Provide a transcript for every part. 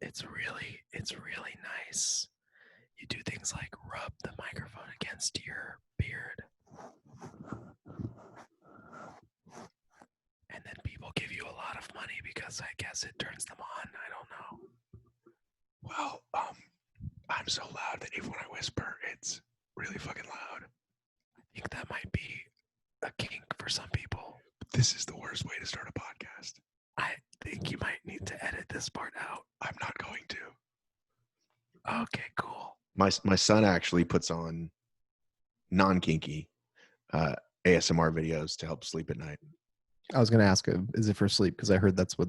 It's really nice. You do things like rub the microphone against your beard. And then people give you a lot of money because I guess it turns them on. I don't know. Well, I'm so loud that even when I whisper, it's really fucking loud. I think that might be a kink for some people. This is the worst way to start a podcast. I think you might need to edit this part out. I'm not going to. Okay, cool. My son actually puts on non-kinky ASMR videos to help sleep at night. I was going to ask, is it for sleep? Because I heard that's what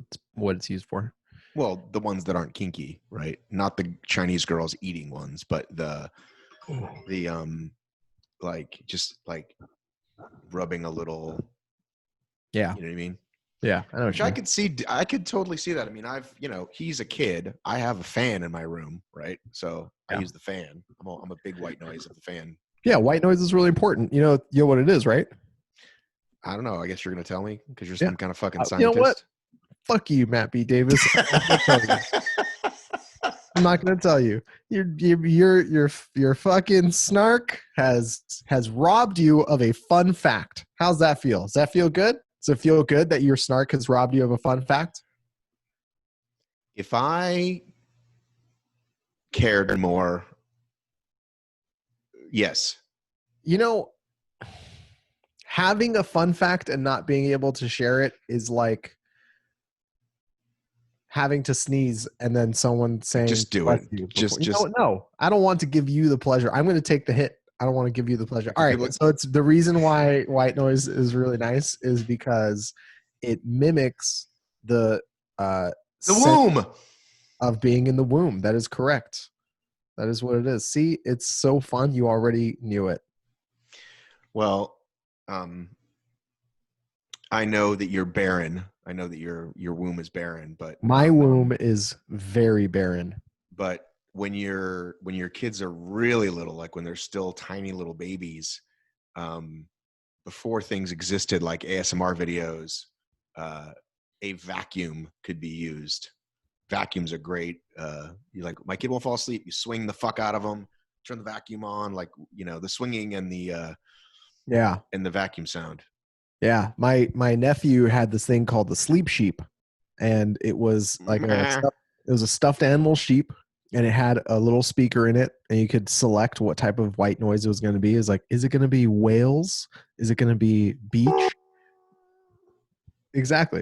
it's used for. Well, the ones that aren't kinky, right? Not the Chinese girls eating ones, but the like just like rubbing a little. Yeah. You know what I mean? Yeah. I know. Which I could totally see that. I mean, he's a kid. I have a fan in my room, right? So I use the fan. I'm a big white noise of the fan. Yeah, white noise is really important. You know what it is, right? I don't know. I guess you're going to tell me because you're some kind of fucking scientist. You know what? Fuck you, Matt B. Davis. I'm not going to tell you. Your fucking snark has robbed you of a fun fact. How's that feel? Does that feel good? Does it feel good that your snark has robbed you of a fun fact? If I cared more, yes. You know, having a fun fact and not being able to share it is like having to sneeze and then someone saying, just do it. No, I don't want to give you the pleasure. I'm going to take the hit. I don't want to give you the pleasure. All right. So it's the reason why white noise is really nice is because it mimics the womb of being in the womb. That is correct. That is what it is. See, it's so fun. You already knew it. Well, I know that you're barren. I know that your womb is barren, but my womb is very barren. But when your kids are really little, like when they're still tiny little babies, before things existed like ASMR videos, a vacuum could be used. Vacuums are great. You like, my kid won't fall asleep. You swing the fuck out of them, turn the vacuum on, like, the swinging and the and the vacuum sound. Yeah, my nephew had this thing called the sleep sheep, and it was like it was a stuffed animal sheep, and it had a little speaker in it, and you could select what type of white noise it was going to be. It's like, is it going to be whales? Is it going to be beach? Exactly.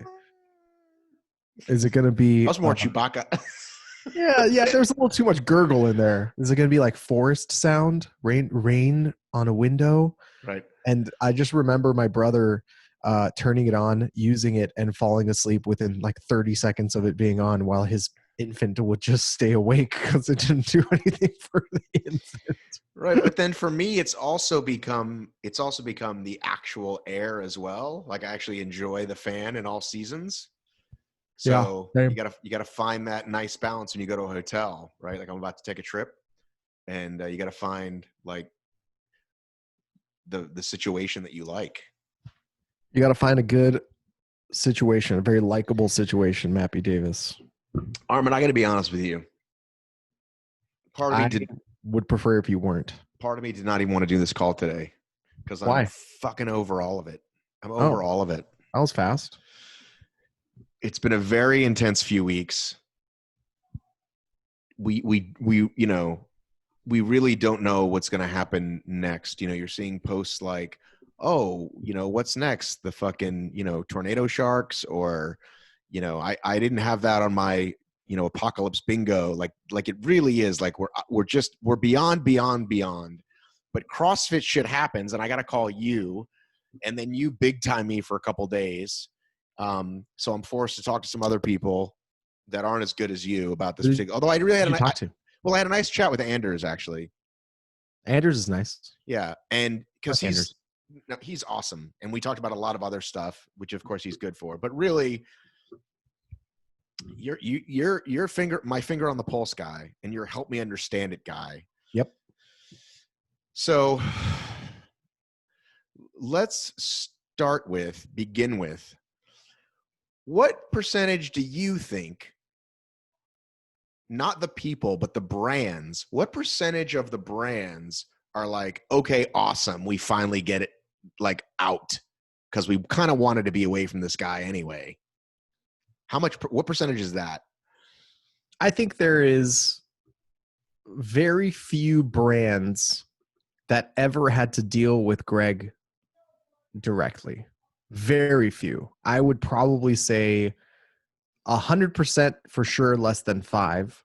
Is it going to be? That was more Chewbacca. Yeah. There's a little too much gurgle in there. Is it going to be like forest sound, rain on a window? Right. And I just remember my brother turning it on, using it, and falling asleep within like 30 seconds of it being on, while his infant would just stay awake because it didn't do anything for the infant. Right. But then for me, it's also become the actual air as well. Like, I actually enjoy the fan in all seasons. So you gotta find that nice balance when you go to a hotel, right? Like, I'm about to take a trip, and you gotta find like the situation that you like. You got to find a good situation, a very likable situation, Mappy Davis. Armen, I got to be honest with you. Part of me would prefer if you weren't. Part of me did not even want to do this call today because I'm fucking over all of it. I'm over all of it. That was fast. It's been a very intense few weeks. We really don't know what's going to happen next. You're seeing posts like, oh, what's next? The fucking, tornado sharks, or, I didn't have that on my, apocalypse bingo. Like it really is like we're beyond. But CrossFit shit happens, and I got to call you, and then you big time me for a couple days. So I'm forced to talk to some other people that aren't as good as you about this particular. Although I really had I had a nice chat with Anders, actually. Anders is nice. Yeah, and because he's awesome, and we talked about a lot of other stuff, which of course he's good for. But really, you're my finger on the pulse guy, and you're help me understand it guy. Yep. So let's begin with, what percentage do you think not the people, but the brands, what percentage of the brands are like, okay, awesome, we finally get it like out because we kind of wanted to be away from this guy anyway? What percentage is that? I think there is very few brands that ever had to deal with Greg directly. Very few. I would probably say 100% for sure, less than 5,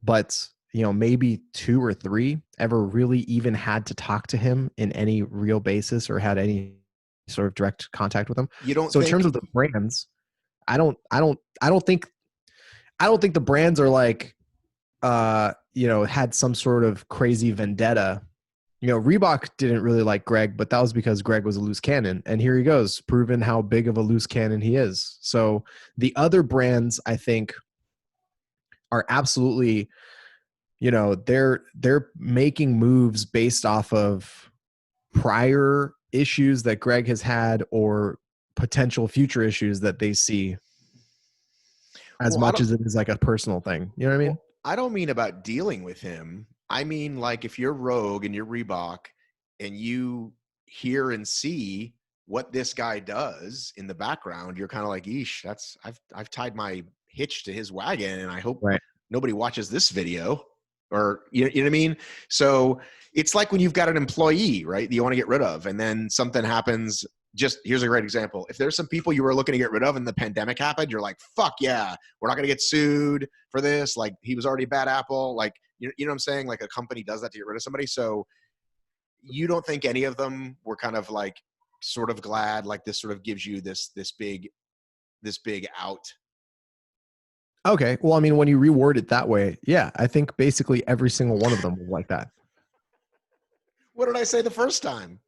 but maybe 2 or 3 ever really even had to talk to him in any real basis or had any sort of direct contact with him. You don't So in think terms of the brands, I don't think the brands are like had some sort of crazy vendetta. Reebok didn't really like Greg, but that was because Greg was a loose cannon. And here he goes, proving how big of a loose cannon he is. So the other brands, I think, are absolutely, they're making moves based off of prior issues that Greg has had or potential future issues that they see as much as it is like a personal thing. You know what I mean? Well, I don't mean about dealing with him. I mean, like if you're Rogue and you're Reebok and you hear and see what this guy does in the background, you're kind of like, "Eesh, I've tied my hitch to his wagon, and I hope nobody watches this video." Or you know what I mean? So it's like when you've got an employee, right? That you want to get rid of, and then something happens. Just here's a great example. If there's some people you were looking to get rid of and the pandemic happened, you're like, fuck yeah, we're not going to get sued for this. Like he was already a bad apple. Like, you know what I'm saying? Like a company does that to get rid of somebody. So you don't think any of them were kind of like sort of glad, like this sort of gives you this big out. Okay. Well, I mean, when you reword it that way, yeah, I think basically every single one of them was like that. What did I say the first time?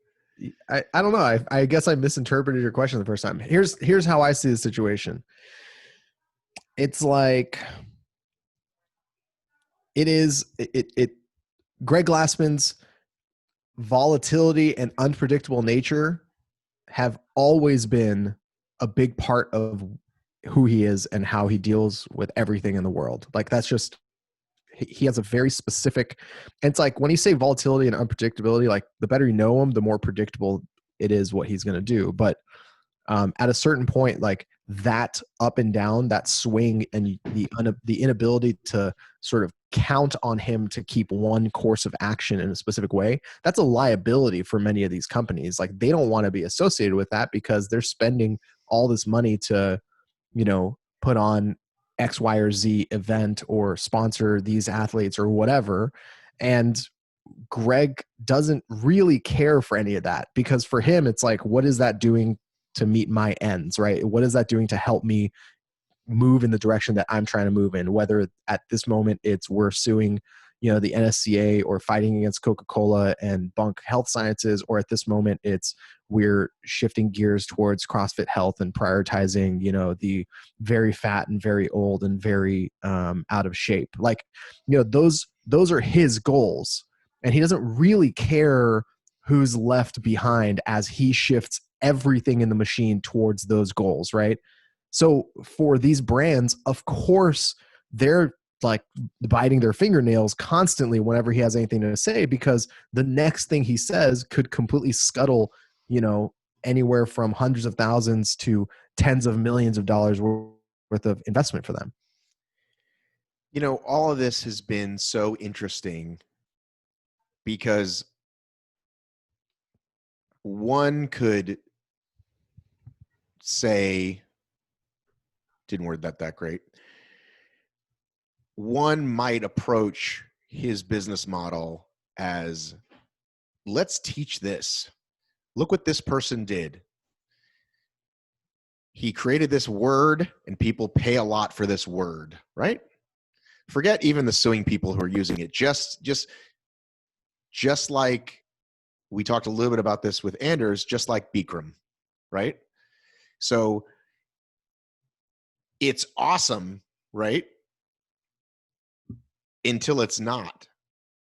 I don't know. I guess I misinterpreted your question the first time. Here's how I see the situation. It's like Greg Glassman's volatility and unpredictable nature have always been a big part of who he is and how he deals with everything in the world. Like that's just, he has a very specific, and it's like when you say volatility and unpredictability, like the better you know him, the more predictable it is what he's going to do. But at a certain point, like that up and down, that swing, and the inability to sort of count on him to keep one course of action in a specific way, that's a liability for many of these companies. Like they don't want to be associated with that because they're spending all this money to, put on X, Y, or Z event or sponsor these athletes or whatever. And Greg doesn't really care for any of that because for him, it's like, what is that doing to meet my ends, right? What is that doing to help me move in the direction that I'm trying to move in? Whether at this moment it's we're suing, the NSCA or fighting against Coca-Cola and Bunk Health Sciences, or at this moment it's we're shifting gears towards CrossFit Health and prioritizing, the very fat and very old and very out of shape. Like, those are his goals, and he doesn't really care who's left behind as he shifts everything in the machine towards those goals, right? So for these brands, of course, they're like biting their fingernails constantly whenever he has anything to say, because the next thing he says could completely scuttle, anywhere from hundreds of thousands to tens of millions of dollars worth of investment for them. All of this has been so interesting because one could say, didn't word that great. One might approach his business model as, let's teach this. Look what this person did. He created this word and people pay a lot for this word, right? Forget even the suing people who are using it. Just like we talked a little bit about this with Anders, just like Bikram, right? So it's awesome, right? Until it's not.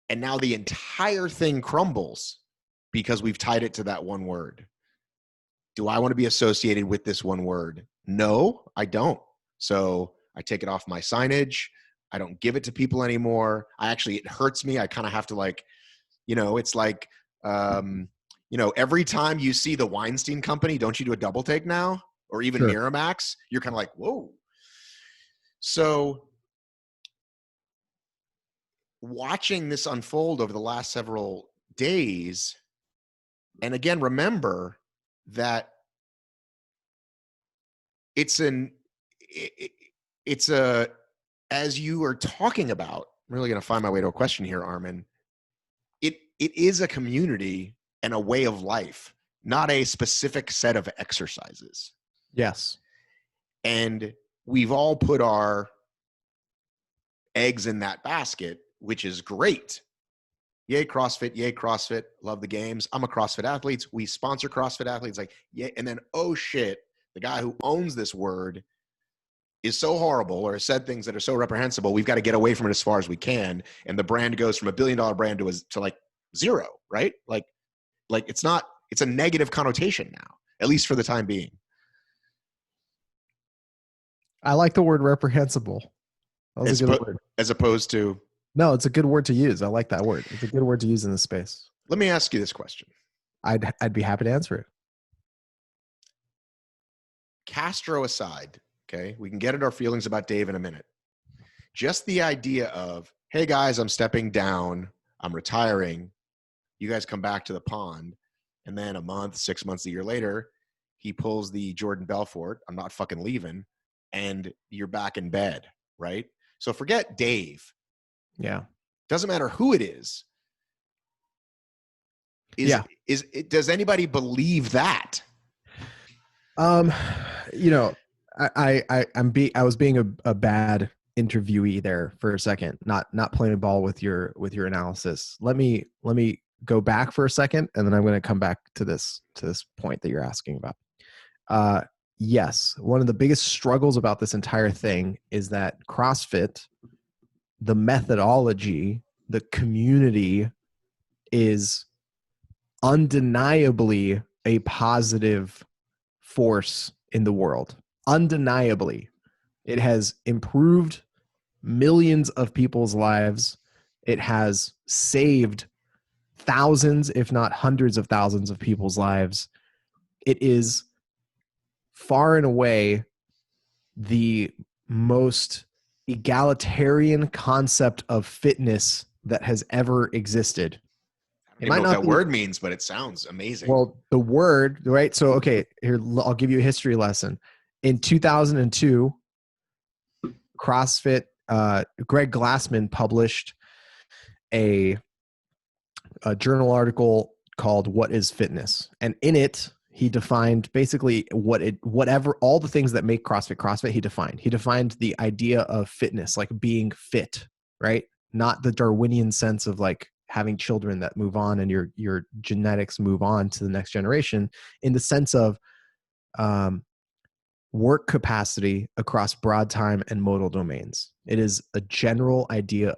And now the entire thing crumbles because we've tied it to that one word. Do I want to be associated with this one word? No, I don't. So I take it off my signage. I don't give it to people anymore. It hurts me. I kind of have to like, it's like, every time you see the Weinstein Company, don't you do a double take now? Or even Sure. Miramax, you're kind of like, whoa. So watching this unfold over the last several days, and again, remember that it's as you are talking about, I'm really going to find my way to a question here, Armen. It is a community and a way of life, not a specific set of exercises. Yes. And we've all put our eggs in that basket, which is great. Yay, CrossFit. Love the games. I'm a CrossFit athlete. We sponsor CrossFit athletes. Like, yeah. And then, oh shit, the guy who owns this word is so horrible or has said things that are so reprehensible. We've got to get away from it as far as we can. And the brand goes from $1 billion brand to like zero, right? Like it's a negative connotation now, at least for the time being. I like the word reprehensible. That was a good word. As opposed to? No, it's a good word to use. I like that word. It's a good word to use in this space. Let me ask you this question. I'd be happy to answer it. Castro aside, okay, we can get at our feelings about Dave in a minute. Just the idea of, hey guys, I'm stepping down, I'm retiring, you guys come back to the pond, and then a month, 6 months, a year later, he pulls the Jordan Belfort, I'm not fucking leaving, and you're back in bed, right? So forget Dave. Yeah. Doesn't matter who it is. Does anybody believe that? I was being a bad interviewee there for a second, not playing ball with your analysis. Let me go back for a second, and then I'm going to come back to this point that you're asking about. Yes, one of the biggest struggles about this entire thing is that CrossFit, the methodology, the community is undeniably a positive force in the world. Undeniably. It has improved millions of people's lives. It has saved thousands, if not hundreds of thousands of people's lives. It is far and away the most egalitarian concept of fitness that has ever existed. I don't know what that word means, but it sounds amazing. Well, the word, right? So, okay, here, I'll give you a history lesson. In 2002, CrossFit, Greg Glassman published a journal article called "What is Fitness?" And in it, he defined basically all the things that make CrossFit. He defined the idea of fitness, like being fit, right? Not the Darwinian sense of like having children that move on and your genetics move on to the next generation, in the sense of work capacity across broad time and modal domains. It is a general idea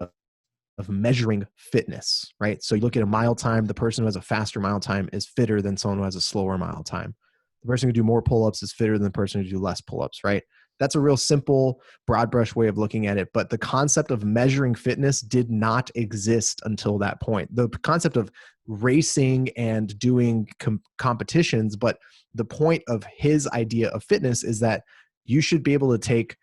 of measuring fitness, right? So you look at a mile time, the person who has a faster mile time is fitter than someone who has a slower mile time. The person who do more pull-ups is fitter than the person who do less pull-ups, right? That's a real simple, broad brush way of looking at it. But the concept of measuring fitness did not exist until that point. The concept of racing and doing competitions, but the point of his idea of fitness is that you should be able to take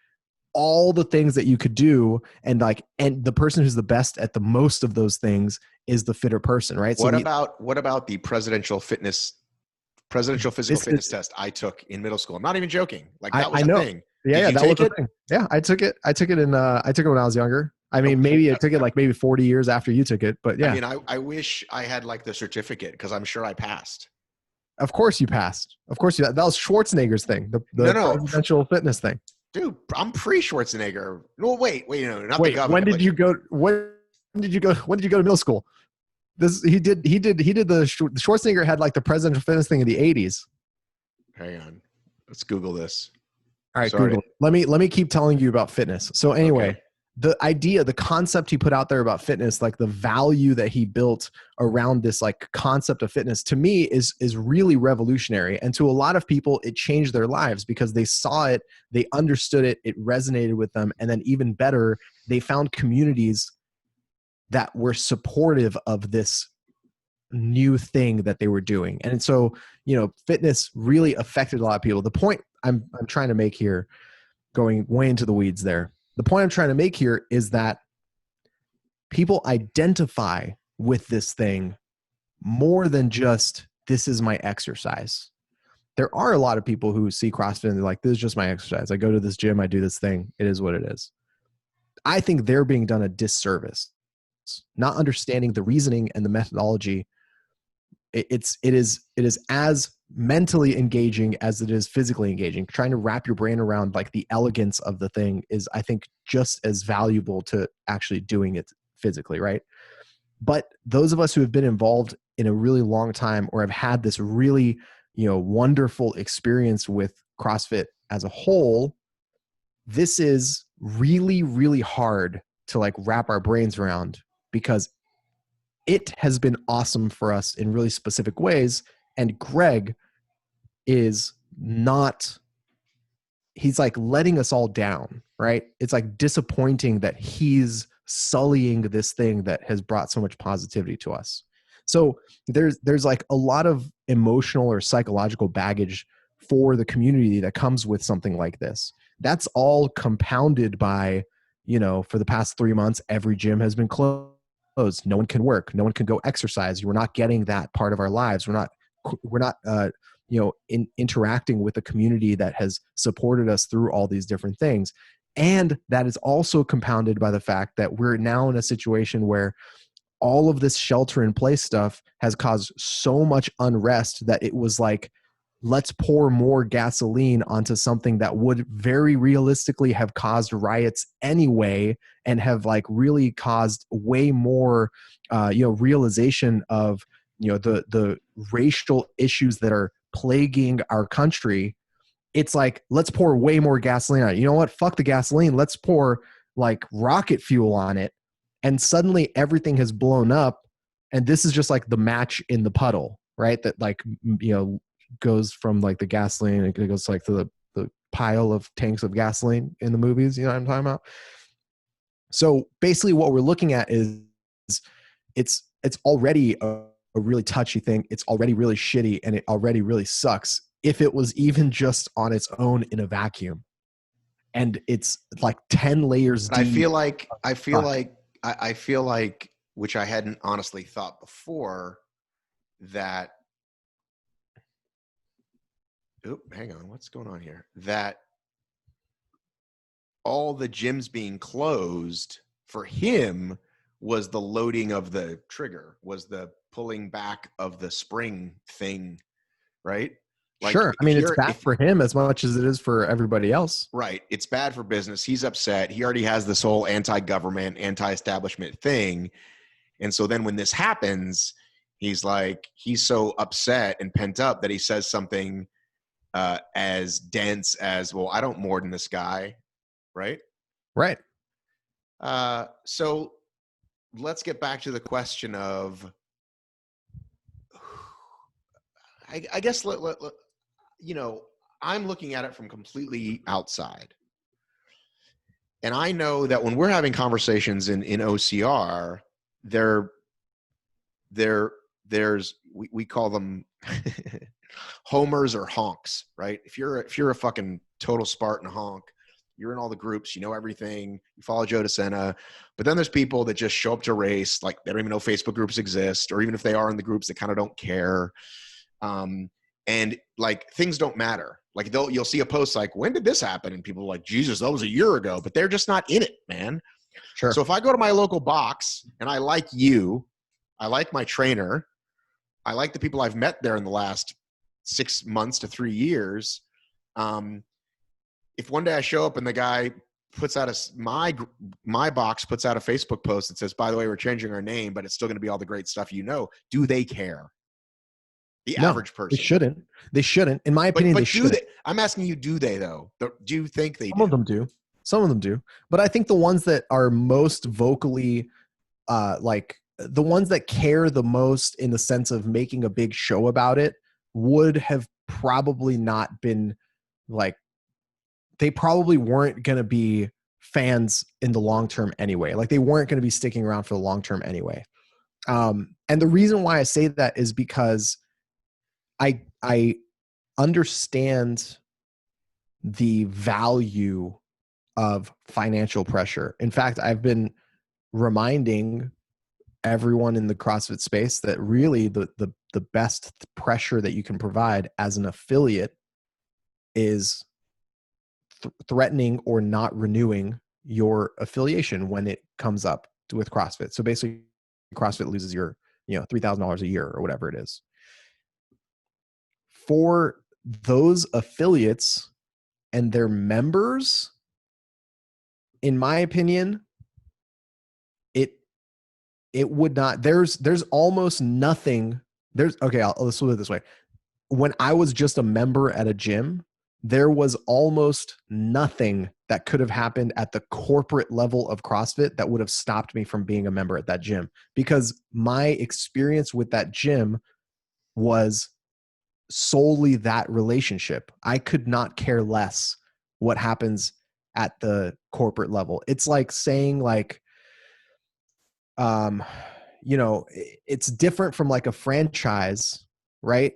all the things that you could do, and the person who's the best at the most of those things is the fitter person, right? What about the presidential physical fitness test I took in middle school? I'm not even joking. Like that was a thing. Yeah, that was a thing. Yeah, I took it. I took it when I was younger. I mean, maybe I took it like maybe 40 years after you took it, but yeah. I mean, I wish I had like the certificate, because I'm sure I passed. Of course you passed. Of course that was Schwarzenegger's thing. The presidential fitness thing. Dude, I'm pre-Schwarzenegger. No, wait, no, not wait, the government. When did you go to middle school? He did the Schwarzenegger had like the presidential fitness thing in the 80s. Hang on. Let's Google this. All right, Sorry. Google. Let me keep telling you about fitness. So anyway, the idea, the concept he put out there about fitness, like the value that he built around this like concept of fitness, to me is really revolutionary. And to a lot of people, it changed their lives because they saw it, they understood it, it resonated with them. And then even better, they found communities that were supportive of this new thing that they were doing. And so, you know, fitness really affected a lot of people. The point I'm trying to make here, going way into the weeds there, the point I'm trying to make here is that people identify with this thing more than just, this is my exercise. There are a lot of people who see CrossFit and they're like, this is just my exercise. I go to this gym, I do this thing. It is what it is. I think they're being done a disservice, not understanding the reasoning and the methodology. It is as mentally engaging as it is physically engaging. Trying to wrap your brain around like the elegance of the thing is, I think, just as valuable to actually doing it physically, right? But those of us who have been involved in a really long time or have had this really, you know, wonderful experience with CrossFit as a whole, this is really, really hard to like wrap our brains around, because it has been awesome for us in really specific ways. And Greg is not, he's like letting us all down, right? It's like disappointing that he's sullying this thing that has brought so much positivity to us. So there's like a lot of emotional or psychological baggage for the community that comes with something like this. That's all compounded by, you know, for the past 3 months, every gym has been closed. No one can work. No one can go exercise. We're not getting that part of our lives. We're not you know, interacting with a community that has supported us through all these different things. And that is also compounded by the fact that we're now in a situation where all of this shelter in place stuff has caused so much unrest that it was like, let's pour more gasoline onto something that would very realistically have caused riots anyway, and have like really caused way more, you know, realization of, you know, the racial issues that are plaguing our country. It's like, let's pour way more gasoline on it. You know what? Fuck the gasoline. Let's pour like rocket fuel on it. And suddenly everything has blown up. And this is just like the match in the puddle, right? That like, you know, goes from like the gasoline, it goes like to the pile of tanks of gasoline in the movies. You know what I'm talking about? So basically what we're looking at is it's already a really touchy thing. It's already really shitty, and it already really sucks if it was even just on its own in a vacuum. And it's like 10 layers deep. I feel like, which I hadn't honestly thought before, that, hang on, what's going on here? That all the gyms being closed for him was the loading of the trigger, was the pulling back of the spring thing, right? Like, sure. I mean, it's bad for him as much as it is for everybody else. Right. It's bad for business. He's upset. He already has this whole anti-government, anti-establishment thing. And so then when this happens, he's like, he's so upset and pent up that he says something as dense as, well, I don't more than this guy. Right. Right. So let's get back to the question of, I guess, you know, I'm looking at it from completely outside. And I know that when we're having conversations in OCR, there's we call them homers or honks, right? If you're a fucking total Spartan honk, you're in all the groups, you know everything, you follow Joe DeSena. But then there's people that just show up to race, like they don't even know Facebook groups exist, or even if they are in the groups, they kind of don't care. And like things don't matter. Like you'll see a post like, when did this happen? And people are like, Jesus, that was a year ago, but they're just not in it, man. Sure. So if I go to my local box and I like you, I like my trainer, I like the people I've met there in the last 6 months to 3 years. If one day I show up and the guy puts out my box puts out a Facebook post that says, by the way, we're changing our name, but it's still going to be all the great stuff, you know, do they care? The average person. They shouldn't. They shouldn't. In my opinion, they shouldn't. I'm asking you, do they though? Do you think they do? Some of them do. Some of them do. But I think the ones that are most vocally, like the ones that care the most in the sense of making a big show about it would have probably not been like, they probably weren't going to be fans in the long term anyway. Like they weren't going to be sticking around for the long term anyway. And the reason why I say that is because I understand the value of financial pressure. In fact, I've been reminding everyone in the CrossFit space that really the best pressure that you can provide as an affiliate is threatening or not renewing your affiliation when it comes up with CrossFit. So basically, CrossFit loses your, $3,000 a year or whatever it is. For those affiliates and their members, in my opinion, it would not. There's almost nothing. Let's put it this way. When I was just a member at a gym, there was almost nothing that could have happened at the corporate level of CrossFit that would have stopped me from being a member at that gym, because my experience with that gym was solely that relationship. I could not care less what happens at the corporate level. It's like saying like, it's different from like a franchise, right?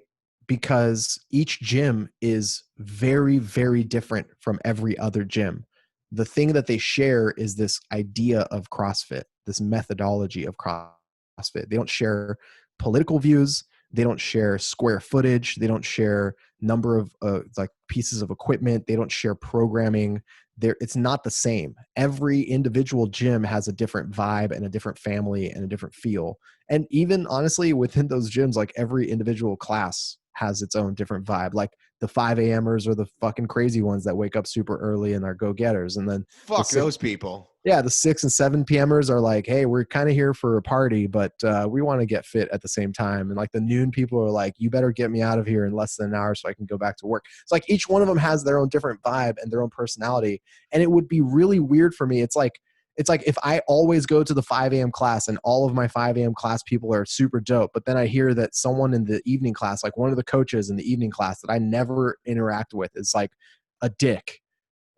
Because each gym is very, very different from every other gym. The thing that they share is this idea of CrossFit, this methodology of CrossFit. They don't share political views. They don't share square footage. They don't share number of like pieces of equipment. They don't share programming. It's not the same. Every individual gym has a different vibe and a different family and a different feel. And even honestly, within those gyms, like every individual class has its own different vibe. Like the 5 a.m.ers are the fucking crazy ones that wake up super early and are go-getters. And then Fuck those people. Yeah, the 6 and 7 p.m.ers are like, hey, we're kind of here for a party, but we want to get fit at the same time. And like the noon people are like, you better get me out of here in less than an hour so I can go back to work. It's like each one of them has their own different vibe and their own personality. And it would be really weird for me. It's like if I always go to the 5 a.m. class and all of my 5 a.m. class people are super dope, but then I hear that someone in the evening class, like one of the coaches in the evening class that I never interact with, is like a dick.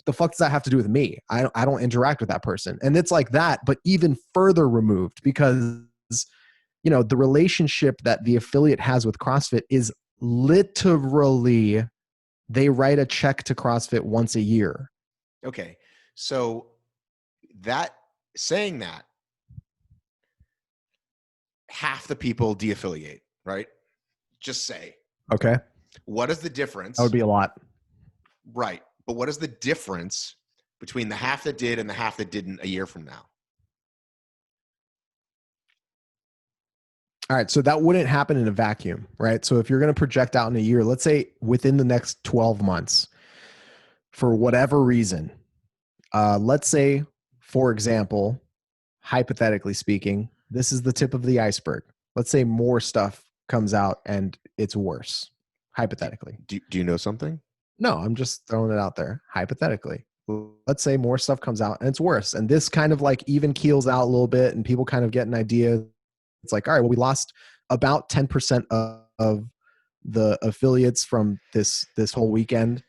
The fuck does that have to do with me? I don't interact with that person. And it's like that, but even further removed, because the relationship that the affiliate has with CrossFit is literally they write a check to CrossFit once a year. Okay. So saying that, half the people de-affiliate, right? Just say. Okay. What is the difference? That would be a lot. Right. But what is the difference between the half that did and the half that didn't a year from now? All right. So that wouldn't happen in a vacuum, right? So if you're going to project out in a year, let's say within the next 12 months, for whatever reason, let's say, for example, hypothetically speaking, this is the tip of the iceberg. Let's say more stuff comes out and it's worse, hypothetically. Do you know something? No, I'm just throwing it out there. Hypothetically, let's say more stuff comes out and it's worse. And this kind of like even keels out a little bit and people kind of get an idea. It's like, all right, well, we lost about 10% of the affiliates from this whole weekend,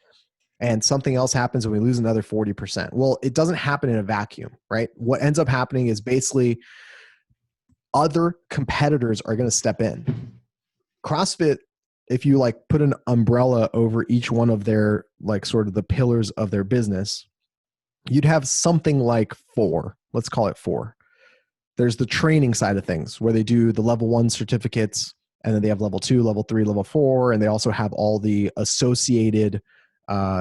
and something else happens and we lose another 40%. Well, it doesn't happen in a vacuum, right? What ends up happening is basically other competitors are going to step in. CrossFit, if you like put an umbrella over each one of their like sort of the pillars of their business, you'd have something like 4. Let's call it 4. There's the training side of things where they do the level 1 certificates, and then they have level 2, level 3, level 4, and they also have all the associated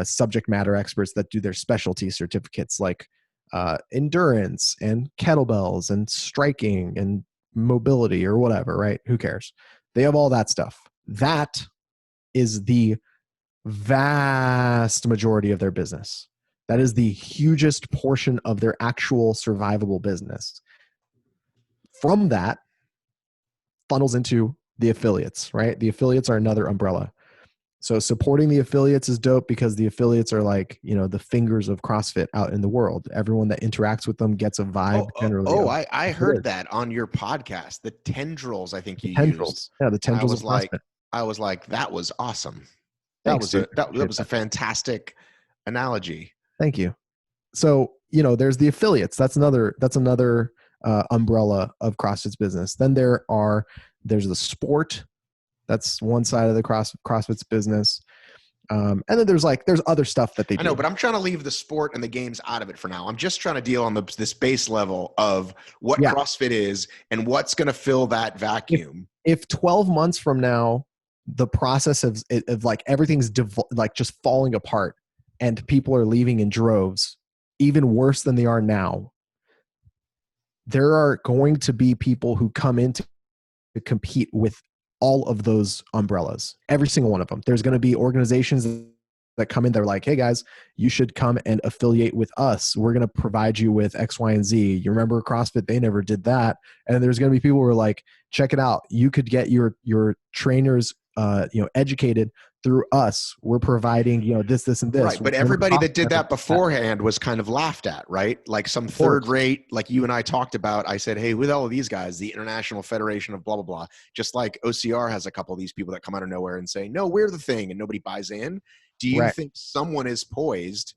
subject matter experts that do their specialty certificates like endurance and kettlebells and striking and mobility or whatever, right? Who cares? They have all that stuff. That is the vast majority of their business. That is the hugest portion of their actual survivable business. From that funnels into the affiliates, right? The affiliates are another umbrella. So supporting the affiliates is dope because the affiliates are like, the fingers of CrossFit out in the world. Everyone that interacts with them gets a vibe generally. I heard that on your podcast. The tendrils, I think you used. Tendrils. Yeah, the And tendrils of CrossFit. I was like, that was awesome. Thanks, dude. That was a fantastic analogy. Thank you. So, there's the affiliates. That's another umbrella of CrossFit's business. Then there's the sport. That's one side of the CrossFit's business. And then there's other stuff that they do. I know, but I'm trying to leave the sport and the games out of it for now. I'm just trying to deal on this base level of what CrossFit is and what's going to fill that vacuum. If 12 months from now, the process of like everything's like just falling apart and people are leaving in droves, even worse than they are now, there are going to be people who come in to compete with all of those umbrellas, every single one of them. There's going to be organizations that come in, they're like, hey guys, you should come and affiliate with us. We're going to provide you with X, Y, and Z. You remember CrossFit, they never did that. And there's going to be people who are like, check it out. You could get your trainers educated through us. We're providing, this, and this. Right. But everybody that did that beforehand was kind of laughed at, right? Like some third rate, like you and I talked about, I said, hey, with all of these guys, the International Federation of blah, blah, blah, just like OCR has a couple of these people that come out of nowhere and say, no, we're the thing, and nobody buys in. Do you think someone is poised,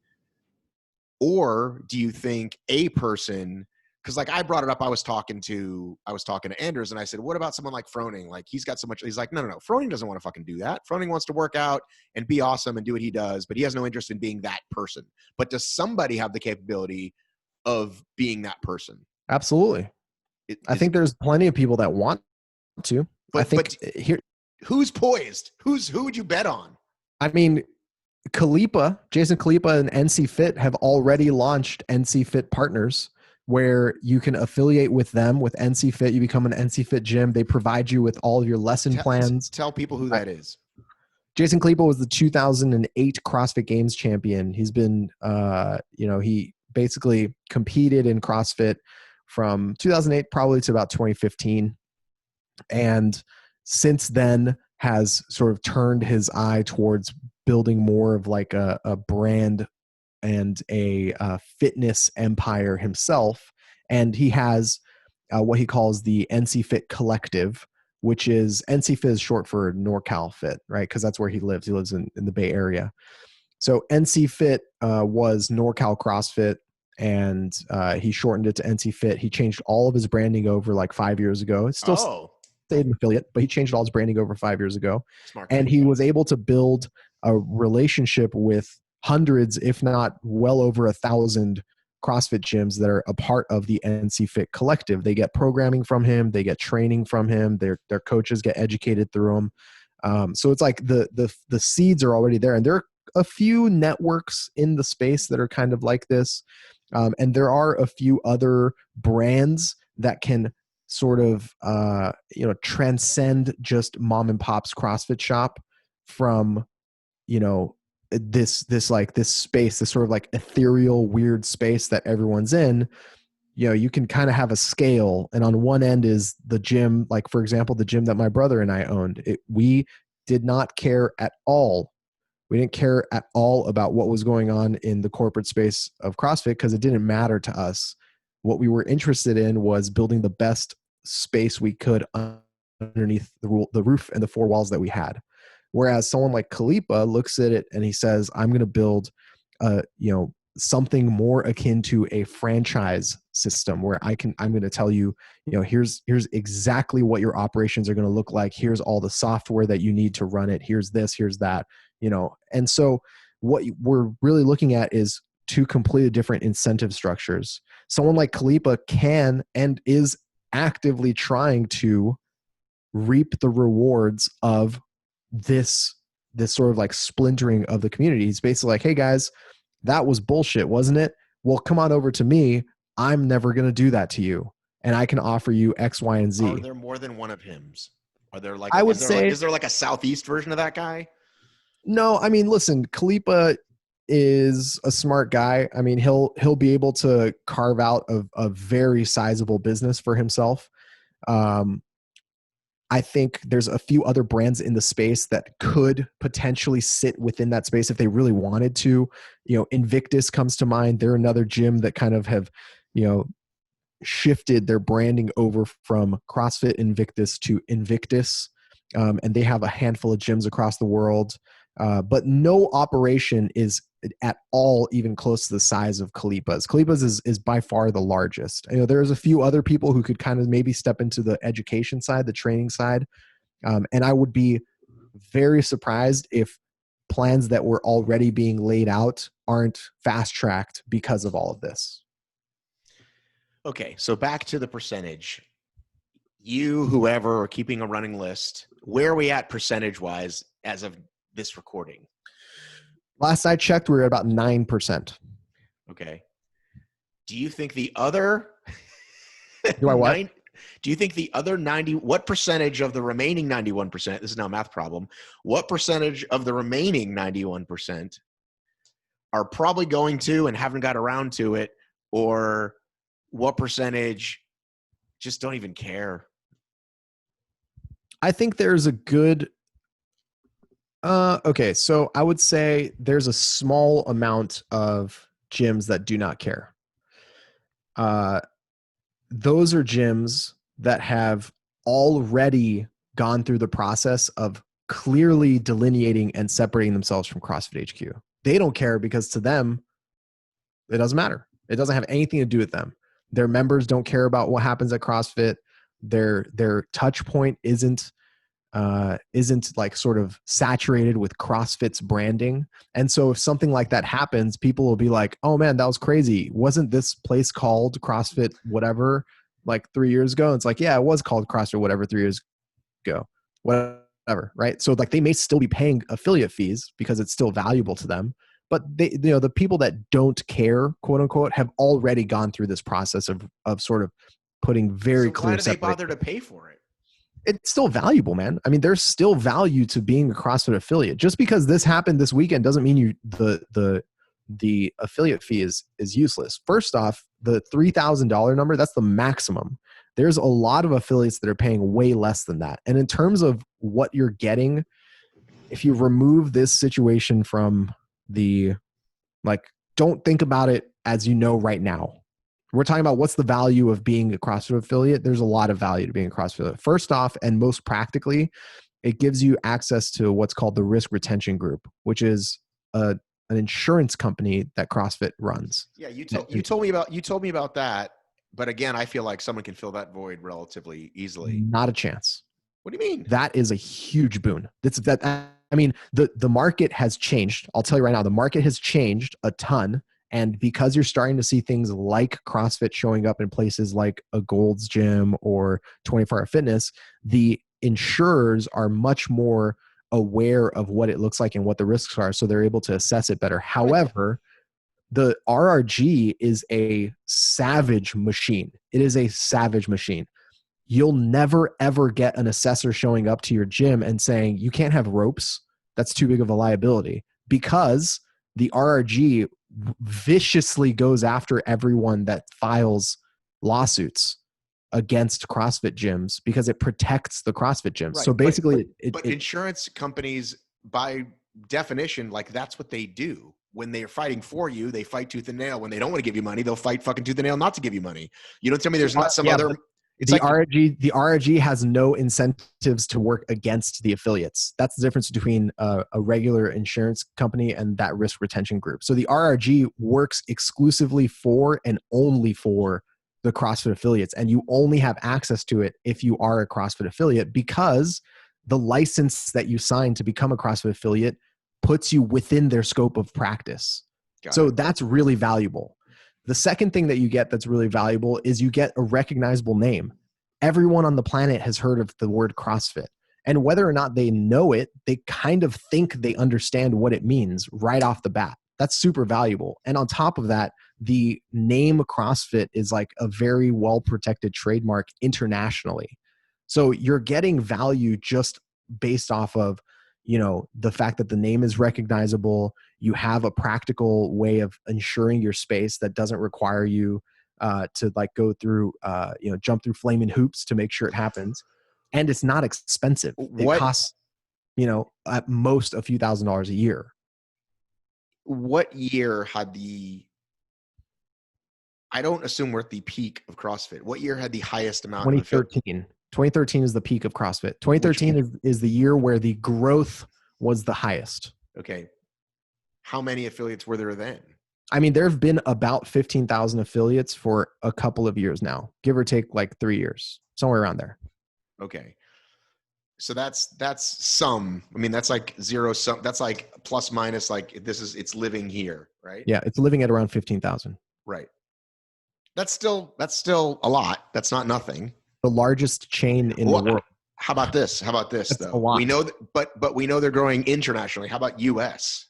or do you think a person, because like I brought it up, I was talking to Anders and I said, what about someone like Froning? Like he's got so much, he's like, no. Froning doesn't want to fucking do that. Froning wants to work out and be awesome and do what he does, but he has no interest in being that person. But does somebody have the capability of being that person? Absolutely. I think there's plenty of people that want to. But who's poised? Who would you bet on? I mean, Jason Khalipa and NC Fit have already launched NC Fit Partners, where you can affiliate with them with NC Fit. You become an NC Fit gym. They provide you with all of your lesson plans. Tell people who that is. Jason Khalipa was the 2008 CrossFit Games champion. He's been, he basically competed in CrossFit from 2008 probably to about 2015. And since then has sort of turned his eye towards building more of like a brand and a fitness empire himself. And he has what he calls the NC Fit Collective, which is NC Fit is short for NorCal Fit, right? Because that's where he lives. He lives in the Bay Area. So NC Fit was NorCal CrossFit, and he shortened it to NC Fit. He changed all of his branding over like 5 years ago. It's still stayed an affiliate, but he changed all his branding over 5 years ago. Smart. And he was able to build a relationship with hundreds, if not well over 1,000 CrossFit gyms that are a part of the NC Fit Collective. They get programming from him. They get training from him. Their coaches get educated through him. So it's like the seeds are already there. And there are a few networks in the space that are kind of like this. And there are a few other brands that can sort of, transcend just mom and pop's CrossFit shop from, this space, this sort of like ethereal, weird space that everyone's in. You can kind of have a scale, and on one end is the gym. Like, for example, the gym that my brother and I owned, we did not care at all. We didn't care at all about what was going on in the corporate space of CrossFit because it didn't matter to us. What we were interested in was building the best space we could underneath the roof and the four walls that we had. Whereas someone like Khalipa looks at it and he says, I'm going to build, something more akin to a franchise system where I'm going to tell you, here's exactly what your operations are going to look like. Here's all the software that you need to run it. Here's this, here's that, And so what we're really looking at is two completely different incentive structures. Someone like Khalipa can and is actively trying to reap the rewards of this sort of like splintering of the community. He's basically like, hey guys, that was bullshit, wasn't it? Well, come on over to me. I'm never going to do that to you. And I can offer you X, Y, and Z. Are there more than one of hims? Are there like, is there like a Southeast version of that guy? No, I mean, listen, Khalipa is a smart guy. I mean, he'll be able to carve out a very sizable business for himself. I think there's a few other brands in the space that could potentially sit within that space if they really wanted to. Invictus comes to mind. They're another gym that kind of have, shifted their branding over from CrossFit Invictus to Invictus. And they have a handful of gyms across the world. But no operation is at all even close to the size of Khalipa's. Khalipa's is by far the largest. There's a few other people who could kind of maybe step into the education side, the training side. And I would be very surprised if plans that were already being laid out aren't fast-tracked because of all of this. Okay, so back to the percentage. You, whoever, are keeping a running list. Where are we at percentage-wise as of this recording? Last I checked, we were at about 9%. Okay. Do you think the other... Do I what? Do you think the other 90... What percentage of the remaining 91%... This is now a math problem. What percentage of the remaining 91% are probably going to and haven't got around to it, or what percentage just don't even care? I think there's a good... okay, so I would say there's a small amount of gyms that do not care. Those are gyms that have already gone through the process of clearly delineating and separating themselves from CrossFit HQ. They don't care because to them, it doesn't matter. It doesn't have anything to do with them. Their members don't care about what happens at CrossFit. Their touch point isn't like sort of saturated with CrossFit's branding. And so if something like that happens, people will be like, oh man, that was crazy. Wasn't this place called CrossFit whatever like 3 years ago? And it's like, yeah, it was called CrossFit whatever 3 years ago, whatever. Right. So like they may still be paying affiliate fees because it's still valuable to them. But the people that don't care, quote unquote, have already gone through this process of sort of putting very clear. Why do they bother to pay for it? It's still valuable, man. I mean, there's still value to being a CrossFit affiliate. Just because this happened this weekend doesn't mean the affiliate fee is useless. First off, the $3,000 number, that's the maximum. There's a lot of affiliates that are paying way less than that. And in terms of what you're getting, if you remove this situation from don't think about it as right now. We're talking about what's the value of being a CrossFit affiliate. There's a lot of value to being a CrossFit affiliate. First off, and most practically, it gives you access to what's called the Risk Retention Group, which is an insurance company that CrossFit runs. Yeah, you told me about that, but again, I feel like someone can fill that void relatively easily. Not a chance. What do you mean? That is a huge boon. The market has changed. I'll tell you right now, the market has changed a ton. And because you're starting to see things like CrossFit showing up in places like a Gold's Gym or 24-Hour Fitness, the insurers are much more aware of what it looks like and what the risks are, so they're able to assess it better. However, the RRG is a savage machine. It is a savage machine. You'll never, ever get an assessor showing up to your gym and saying, you can't have ropes. That's too big of a liability, because the RRG viciously goes after everyone that files lawsuits against CrossFit gyms because it protects the CrossFit gyms. Right, so basically, but insurance companies, by definition, like that's what they do. When they're fighting for you, they fight tooth and nail. When they don't want to give you money, they'll fight fucking tooth and nail not to give you money. You don't tell me there's not some other. The RRG has no incentives to work against the affiliates. That's the difference between a regular insurance company and that risk retention group. So the RRG works exclusively for and only for the CrossFit affiliates. And you only have access to it if you are a CrossFit affiliate, because the license that you sign to become a CrossFit affiliate puts you within their scope of practice. So that's really valuable. The second thing that you get that's really valuable is you get a recognizable name. Everyone on the planet has heard of the word CrossFit. And whether or not they know it, they kind of think they understand what it means right off the bat. That's super valuable. And on top of that, the name CrossFit is like a very well-protected trademark internationally. So you're getting value just based off of, the fact that the name is recognizable. You have a practical way of ensuring your space that doesn't require you to like go through, jump through flaming hoops to make sure it happens. and it's not expensive. It What costs, at most a few $1,000s a year. what year had I don't assume we're at the peak of CrossFit. What year had the highest amount of 2013. 2013 is the peak of CrossFit. 2013 is the year where the growth was the highest. Okay. How many affiliates were there then? I mean, there have been about 15,000 affiliates for a couple of years now, give or take like 3 years, somewhere around there. Okay. So that's some. I mean, that's like zero sum. That's like plus minus. Like it's living here, right? Yeah, it's living at around 15,000. Right. That's still a lot. That's not nothing. The largest chain in the world. How about this? That's though? A lot. We know that, but we know they're growing internationally. How about US?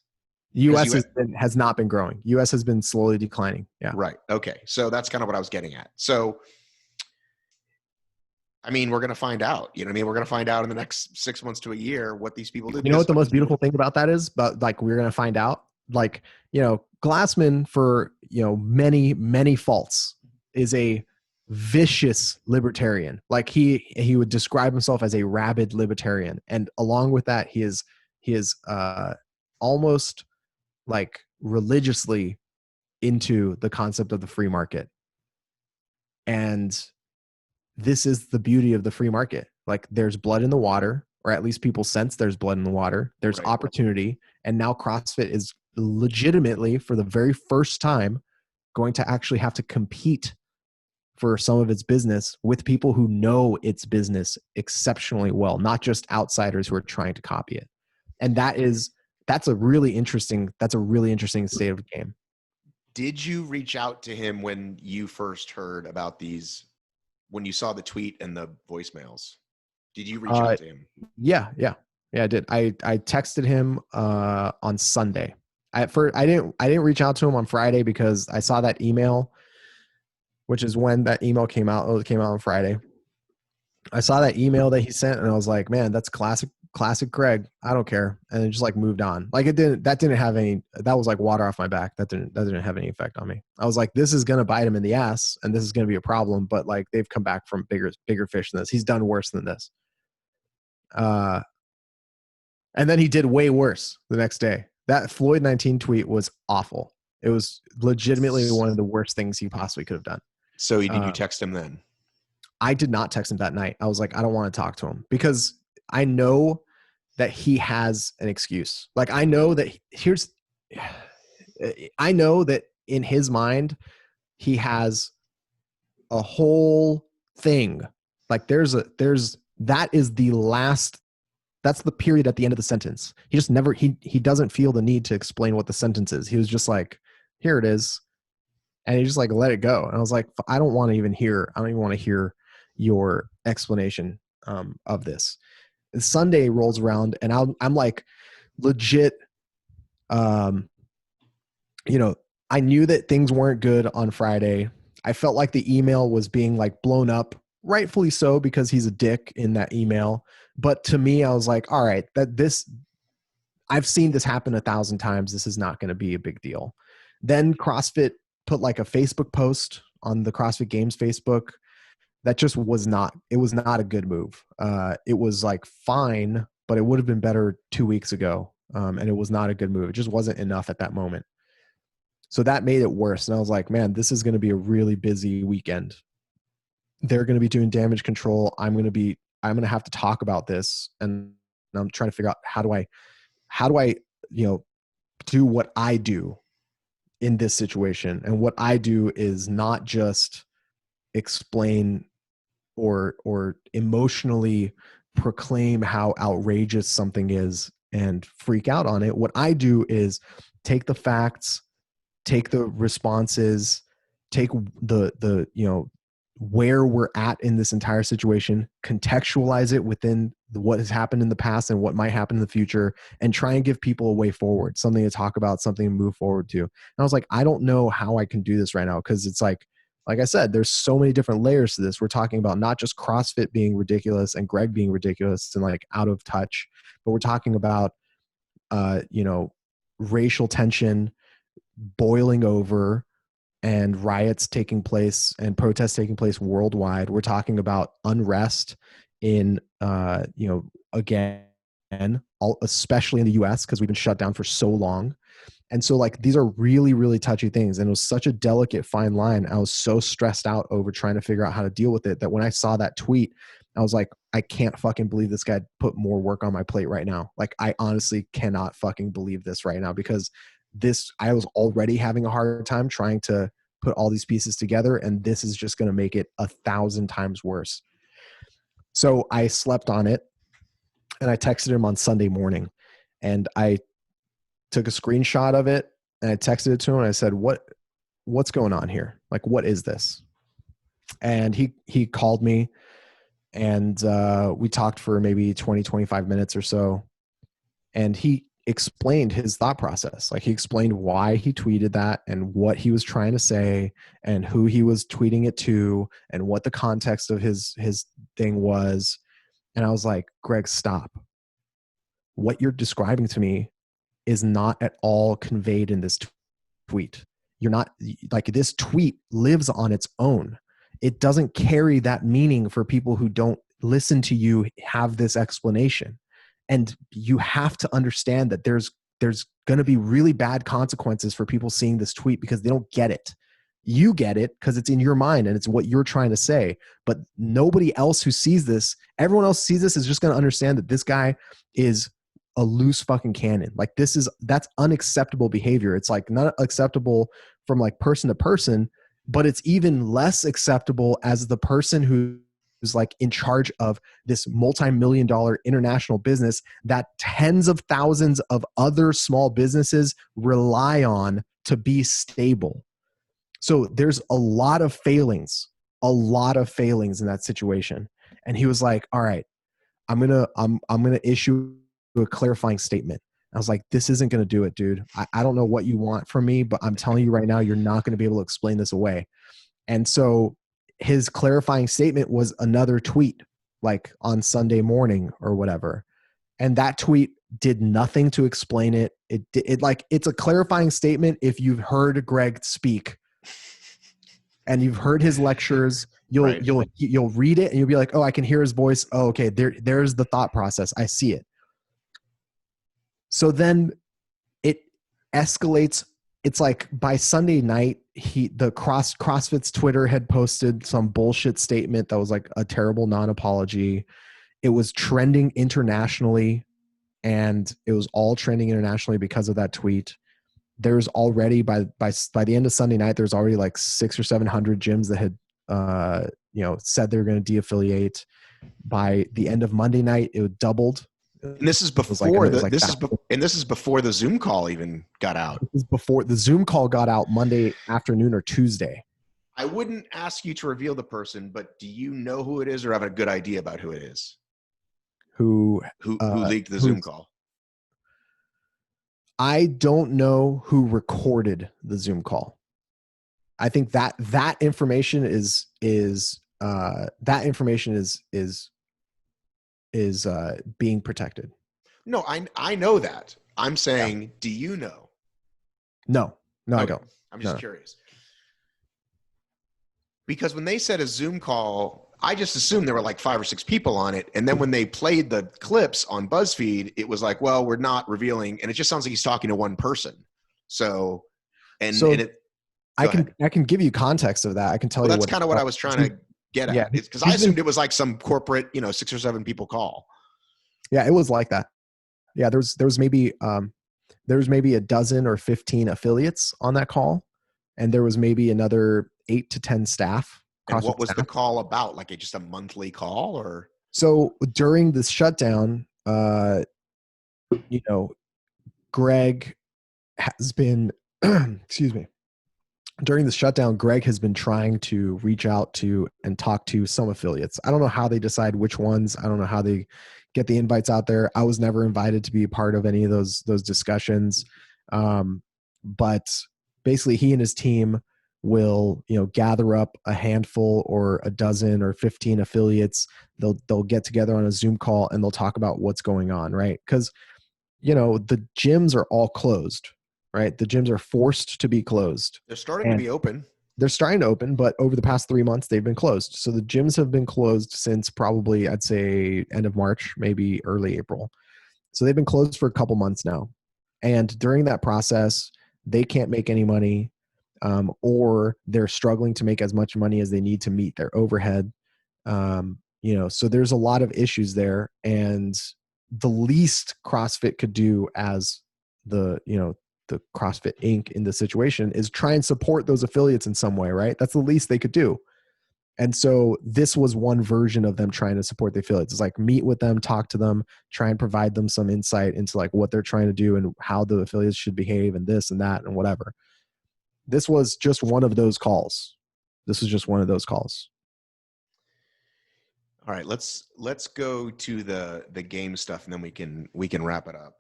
US has not been growing. US has been slowly declining. Yeah. Right. Okay. So that's kind of what I was getting at. So, I mean, we're going to find out. You know what I mean? We're going to find out in the next 6 months to a year what these people do. You know what the most beautiful thing about that is? But like, we're going to find out. Like, Glassman, for many, many faults, is a vicious libertarian. Like he would describe himself as a rabid libertarian, and along with that, he is almost like religiously into the concept of the free market. And this is the beauty of the free market. Like, there's blood in the water, or at least people sense there's blood in the water. There's opportunity. And now CrossFit is legitimately, for the very first time, going to actually have to compete for some of its business with people who know its business exceptionally well, not just outsiders who are trying to copy it. And that's a really interesting state of the game. Did you reach out to him when you first heard about these, when you saw the tweet and the voicemails? Did you reach out to him? Yeah, I did. I texted him on Sunday. I didn't reach out to him on Friday because I saw that email, which is when that email came out. It came out on Friday. I saw that email that he sent, and I was like, man, that's classic Greg. I don't care. And it just like moved on. Like, that was like water off my back. That didn't have any effect on me. I was like, this is going to bite him in the ass, and this is going to be a problem. But like, they've come back from bigger fish than this. He's done worse than this. And then he did way worse the next day. That Floyd 19 tweet was awful. It was legitimately one of the worst things he possibly could have done. So did you text him then? I did not text him that night. I was like, I don't want to talk to him because I know that he has an excuse. Like, I know that in his mind, he has a whole thing. Like, that's the period at the end of the sentence. He just never, he doesn't feel the need to explain what the sentence is. He was just like, here it is. And he just like let it go. And I was like, I don't even want to hear your explanation of this. And Sunday rolls around, and I'm like legit, I knew that things weren't good on Friday. I felt like the email was being like blown up, rightfully so, because he's a dick in that email. But to me, I was like, all right, I've seen this happen 1,000 times. This is not going to be a big deal. Then CrossFit put like a Facebook post on the CrossFit Games Facebook that just was not a good move. It was like fine, but it would have been better 2 weeks ago. And it was not a good move. It just wasn't enough at that moment. So that made it worse. And I was like, man, this is going to be a really busy weekend. They're going to be doing damage control. I'm going to have to talk about this. And I'm trying to figure out how do I, do what I do in this situation. And what I do is not just explain or emotionally proclaim how outrageous something is and freak out on it. What I do is take the facts, take the responses, take the where we're at in this entire situation, contextualize it within what has happened in the past and what might happen in the future, and try and give people a way forward, something to talk about, something to move forward to. And I was like, I don't know how I can do this right now, because it's like I said, there's so many different layers to this. We're talking about not just CrossFit being ridiculous and Greg being ridiculous and like out of touch, but we're talking about, racial tension boiling over and riots taking place and protests taking place worldwide. We're talking about unrest in, again, especially in the US, because we've been shut down for so long. And so like, these are really, really touchy things. And it was such a delicate fine line. I was so stressed out over trying to figure out how to deal with it that when I saw that tweet, I was like, I can't fucking believe this guy put more work on my plate right now. Like, I honestly cannot fucking believe this right now, because I was already having a hard time trying to put all these pieces together. And this is just going to make it 1,000 times worse. So I slept on it and I texted him on Sunday morning, and I took a screenshot of it and I texted it to him and I said, what's going on here? Like, what is this? And he called me, and we talked for maybe 20, 25 minutes or so. And he explained his thought process. Like, he explained why he tweeted that and what he was trying to say and who he was tweeting it to and what the context of his thing was. And I was like, Greg, stop. What you're describing to me is not at all conveyed in this tweet. You're not, like, this tweet lives on its own. It doesn't carry that meaning for people who don't listen to you have this explanation. And you have to understand that there's going to be really bad consequences for people seeing this tweet because they don't get it. You get it because it's in your mind and it's what you're trying to say. But nobody else who sees this, everyone else sees this, is just going to understand that this guy is a loose fucking cannon. Like, that's unacceptable behavior. It's like not acceptable from like person to person, but it's even less acceptable as the person who's like in charge of this multi-million-dollar international business that tens of thousands of other small businesses rely on to be stable. So there's a lot of failings in that situation. And he was like, all right, I'm going to issue a clarifying statement. I was like, this isn't going to do it, dude. I don't know what you want from me, but I'm telling you right now, you're not going to be able to explain this away. And so his clarifying statement was another tweet, like on Sunday morning or whatever. And that tweet did nothing to explain it. It's a clarifying statement. If you've heard Greg speak and you've heard his lectures, you'll read it and you'll be like, oh, I can hear his voice. Oh, okay. There's the thought process. I see it. So then it escalates. It's like by Sunday night, CrossFit's Twitter had posted some bullshit statement that was like a terrible non-apology. It was trending internationally, and it was all trending internationally because of that tweet. There's already by the end of Sunday night, there's already like 600 or 700 gyms that had said they were going to de-affiliate. By the end of Monday night, it doubled. And this is before this is before the Zoom call even got out. This is before the Zoom call got out Monday afternoon or Tuesday. I wouldn't ask you to reveal the person, but do you know who it is or have a good idea about who it is? Who leaked the Zoom call? I don't know who recorded the Zoom call. I think that information is being protected. No, I know that. I'm saying, do you know? No, okay. I don't. I'm just curious. Because when they said a Zoom call, I just assumed there were like 5 or 6 people on it. And then when they played the clips on BuzzFeed, it was like, well, we're not revealing. And it just sounds like he's talking to one person. I can give you context of that. I can tell you that's kind of what I was trying to get at. Yeah, because I assumed it was like some corporate, 6 or 7 people call. Yeah, it was like that. Yeah, there was maybe a dozen or 15 affiliates on that call, and there was maybe another 8 to 10 staff. And what was the call about? Like just a monthly call, or? So during this shutdown, Greg has been, excuse me. During the shutdown, Greg has been trying to reach out to and talk to some affiliates. I don't know how they decide which ones. I don't know how they get the invites out there. I was never invited to be a part of any of those discussions. But basically he and his team will, gather up a handful or a dozen or 15 affiliates. They'll get together on a Zoom call and they'll talk about what's going on, right? Because, the gyms are all closed. Right. The gyms are forced to be closed. They're starting to be open. they're starting to open, but over the past 3 months, they've been closed. So the gyms have been closed since probably, I'd say, end of March, maybe early April. So they've been closed for a couple months now. And during that process, they can't make any money, or they're struggling to make as much money as they need to meet their overhead. So there's a lot of issues there. And the least CrossFit could do as the CrossFit Inc. in the situation is try and support those affiliates in some way, right? That's the least they could do. And so this was one version of them trying to support the affiliates. It's like meet with them, talk to them, try and provide them some insight into like what they're trying to do and how the affiliates should behave and this and that and whatever. This was just one of those calls. All right, let's go to the game stuff, and then we can wrap it up.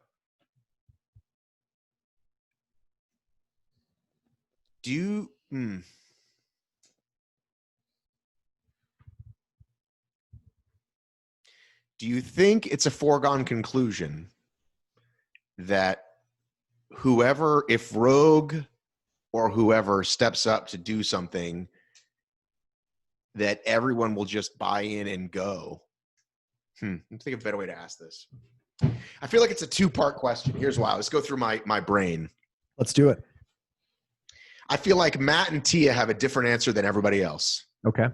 Do you think it's a foregone conclusion that if Rogue or whoever steps up to do something, that everyone will just buy in and go? Let me think of a better way to ask this. I feel like it's a two-part question. Here's why. Let's go through my brain. Let's do it. I feel like Matt and Tia have a different answer than everybody else. Okay.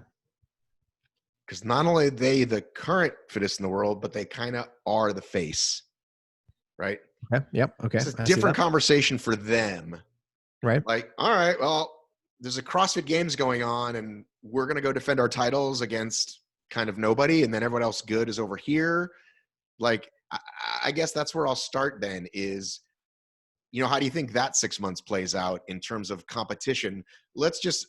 Because not only are they the current fittest in the world, but they kind of are the face, right? Okay. Yep. Okay. It's a different conversation for them. Right. Like, all right, well, there's a CrossFit Games going on, and we're going to go defend our titles against kind of nobody, and then everyone else good is over here. Like, I guess that's where I'll start then is, how do you think that 6 months plays out in terms of competition? Let's just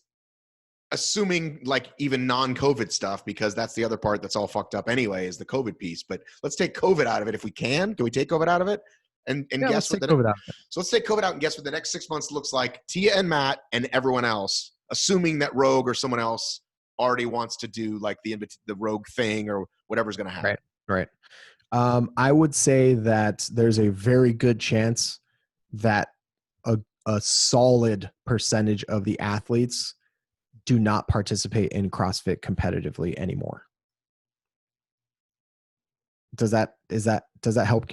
assuming like even non-COVID stuff, because that's the other part that's all fucked up anyway is the COVID piece. But let's take COVID out of it if we can. Can we take COVID out of it? And guess what? So let's take COVID out and guess what the next 6 months looks like. Tia and Matt and everyone else, assuming that Rogue or someone else already wants to do like the Rogue thing or whatever's going to happen. Right. I would say that there's a very good chance that a solid percentage of the athletes do not participate in CrossFit competitively anymore. Does that help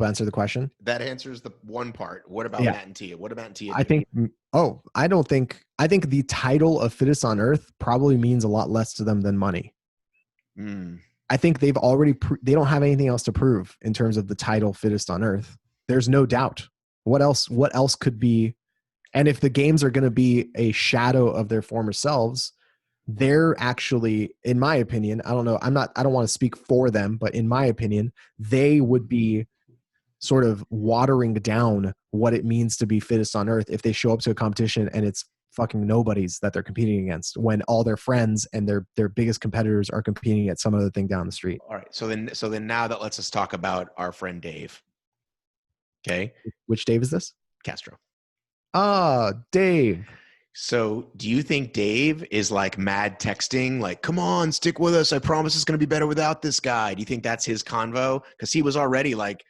answer the question? That answers the one part. What about Matt and Tia? What about Tia? I think the title of fittest on earth probably means a lot less to them than money. I think they've already, they don't have anything else to prove in terms of the title fittest on earth. There's no doubt. What else could be? And if the games are going to be a shadow of their former selves, they're actually, in my opinion, I don't know, I don't want to speak for them, but in my opinion, they would be sort of watering down what it means to be fittest on earth if they show up to a competition and it's fucking nobodies that they're competing against when all their friends and their biggest competitors are competing at some other thing down the street. All right. So then now that lets us talk about our friend Dave. Okay. Which Dave is this? Castro. Dave. So do you think Dave is like mad texting, like, come on, stick with us. I promise it's going to be better without this guy. Do you think that's his convo? Because he was already like,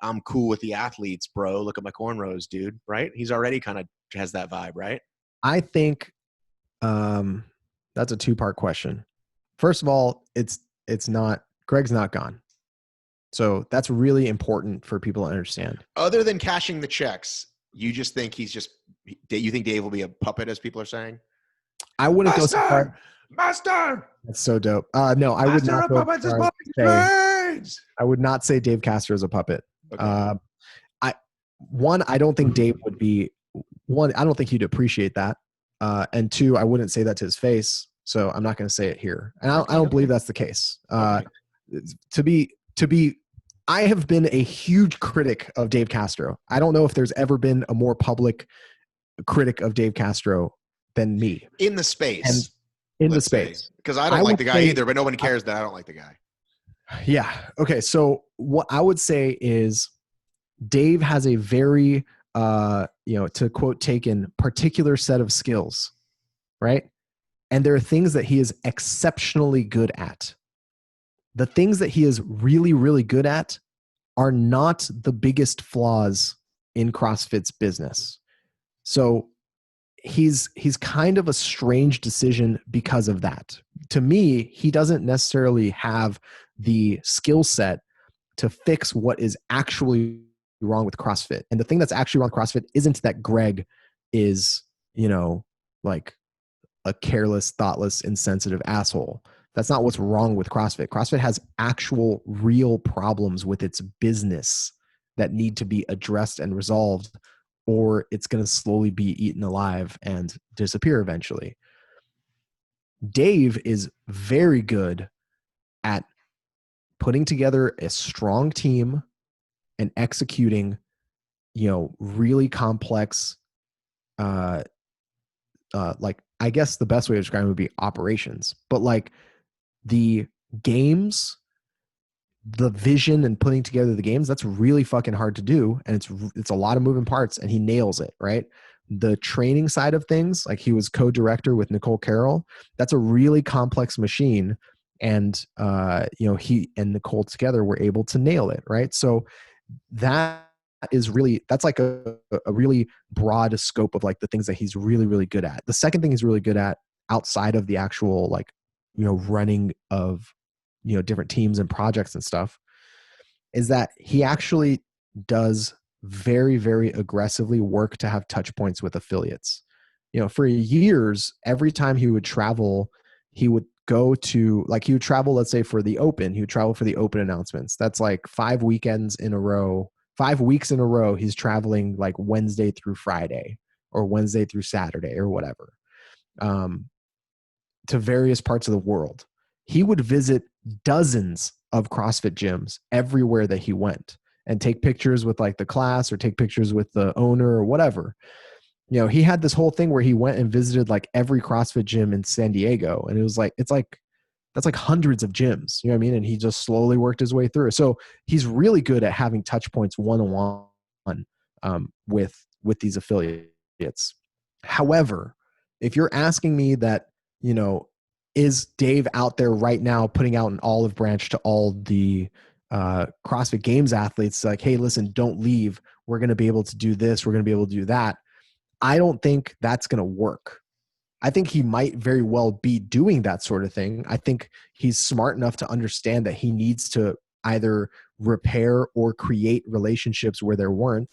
I'm cool with the athletes, bro. Look at my cornrows, dude. Right? He's already kind of has that vibe, right? I think that's a two-part question. First of all, it's not, Greg's not gone. So that's really important for people to understand. Other than cashing the checks, you just think you think Dave will be a puppet, as people are saying? I wouldn't go so far. Master! That's so dope. No, I would not go I would not say Dave Castro is a puppet. Okay. I don't think Dave would be, I don't think he'd appreciate that. And two, I wouldn't say that to his face. So I'm not going to say it here. And I don't believe that's the case. I have been a huge critic of Dave Castro. I don't know if there's ever been a more public critic of Dave Castro than me. In the space. Because I don't like the guy either, but nobody cares that I don't like the guy. Yeah. Okay. So what I would say is Dave has a very, to quote Taken, particular set of skills, right? And there are things that he is exceptionally good at. The things that he is really, really good at are not the biggest flaws in CrossFit's business. So he's kind of a strange decision because of that. To me, he doesn't necessarily have the skill set to fix what is actually wrong with CrossFit. And the thing that's actually wrong with CrossFit isn't that Greg is, like a careless, thoughtless, insensitive asshole. That's not what's wrong with CrossFit. CrossFit has actual real problems with its business that need to be addressed and resolved, or it's going to slowly be eaten alive and disappear eventually. Dave is very good at putting together a strong team and executing, really complex, like, I guess the best way to describe it would be operations, but like the games, the vision and putting together the games, that's really fucking hard to do. And it's a lot of moving parts, and he nails it, right? The training side of things, like he was co-director with Nicole Carroll. That's a really complex machine. And, he and Nicole together were able to nail it. Right. So that's like a really broad scope of like the things that he's really, really good at. The second thing he's really good at outside of the actual, like, running of, different teams and projects and stuff, is that he actually does very, very aggressively work to have touch points with affiliates. For years, every time he would travel, he would go to, like, he would travel, let's say for the Open, he would travel for the Open announcements. That's like 5 weekends in a row, 5 weeks in a row. He's traveling like Wednesday through Friday or Wednesday through Saturday or whatever, to various parts of the world. He would visit dozens of CrossFit gyms everywhere that he went and take pictures with like the class or take pictures with the owner or whatever. He had this whole thing where he went and visited like every CrossFit gym in San Diego. And it was like, that's like hundreds of gyms, you know what I mean? And he just slowly worked his way through. So he's really good at having touch points one-on-one with these affiliates. However, if you're asking me that, is Dave out there right now putting out an olive branch to all the CrossFit Games athletes, like, hey, listen, don't leave. We're going to be able to do this. We're going to be able to do that. I don't think that's going to work. I think he might very well be doing that sort of thing. I think he's smart enough to understand that he needs to either repair or create relationships where there weren't.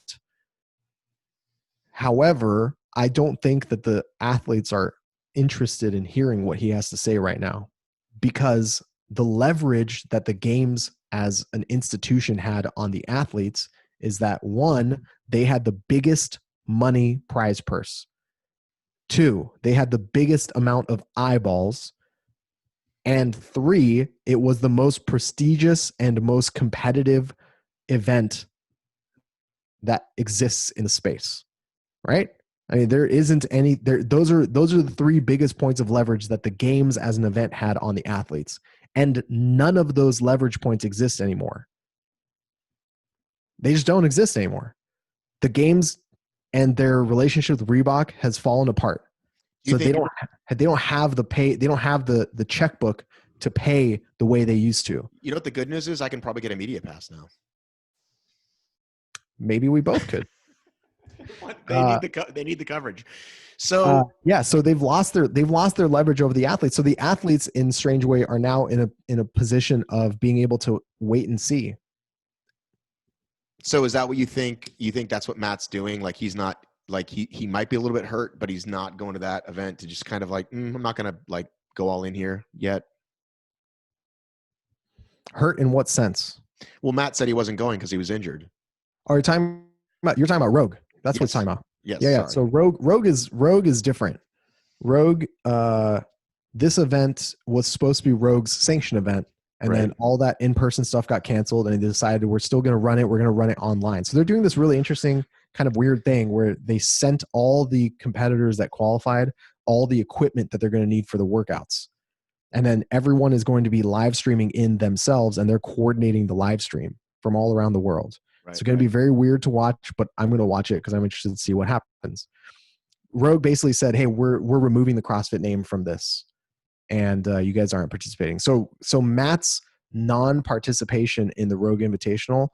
However, I don't think that the athletes are interested in hearing what he has to say right now, because the leverage that the games as an institution had on the athletes is that, one, they had the biggest money prize purse. 2, they had the biggest amount of eyeballs. And 3, it was the most prestigious and most competitive event that exists in the space, right? I mean, there isn't any there. Those are the 3 biggest points of leverage that the games as an event had on the athletes. And none of those leverage points exist anymore. They just don't exist anymore. The games and their relationship with Reebok has fallen apart. So they don't have the checkbook to pay the way they used to. You know what the good news is? I can probably get a media pass now. Maybe we both could. They need the coverage. So so they've lost their leverage over the athletes. So the athletes, in a strange way, are now in a position of being able to wait and see. So is that what you think? You think that's what Matt's doing? Like, he's not, like, he might be a little bit hurt, but he's not going to that event to just kind of like, I'm not going to like go all in here yet. Hurt in what sense? Well, Matt said he wasn't going because he was injured. You're talking about Rogue. That's what I'm talking about. Yes. Yeah. So Rogue is different. Rogue, this event was supposed to be Rogue's sanction event. And then all that in-person stuff got canceled, and they decided we're still going to run it. We're going to run it online. So they're doing this really interesting kind of weird thing where they sent all the competitors that qualified all the equipment that they're going to need for the workouts. And then everyone is going to be live streaming in themselves, and they're coordinating the live stream from all around the world. It's going to be very weird to watch, but I'm going to watch it because I'm interested to see what happens. Rogue basically said, hey, we're removing the CrossFit name from this, and you guys aren't participating. So Matt's non-participation in the Rogue Invitational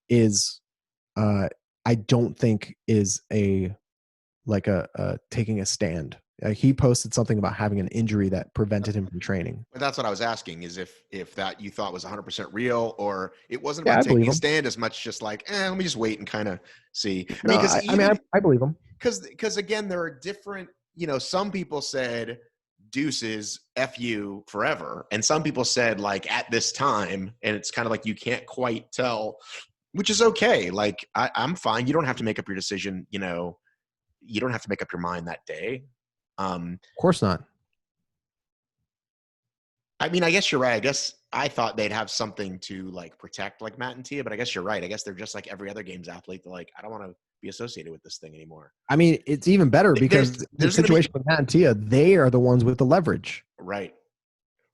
is, I don't think is a taking a stand. He posted something about having an injury that prevented him from training. But that's what I was asking, is if that you thought was 100% real, or it wasn't Yeah, about I believe taking a him. stand as much just like, let me just wait and kind of see. I No, mean, because I believe him. because again, there are different, some people said deuces, F you forever. And some people said like at this time, and it's kind of like you can't quite tell, which is okay. Like I'm fine. You don't have to make up your decision, you don't have to make up your mind that day. Of course not. I mean, I guess you're right. I guess I thought they'd have something to like protect like Matt and Tia, but I guess you're right. I guess they're just like every other games athlete. They're like, I don't want to be associated with this thing anymore. I mean, it's even better because the situation with Matt and Tia, they are the ones with the leverage. Right.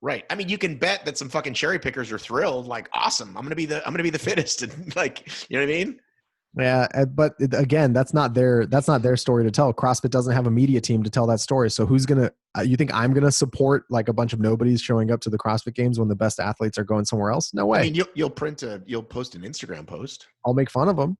Right. I mean, you can bet that some fucking cherry pickers are thrilled. Like, awesome. I'm gonna be the fittest, and like, you know what I mean? Yeah, but again, that's not their story to tell. CrossFit doesn't have a media team to tell that story. So who's gonna? You think I'm gonna support like a bunch of nobodies showing up to the CrossFit Games when the best athletes are going somewhere else? No way. I mean, you'll post an Instagram post. I'll make fun of them.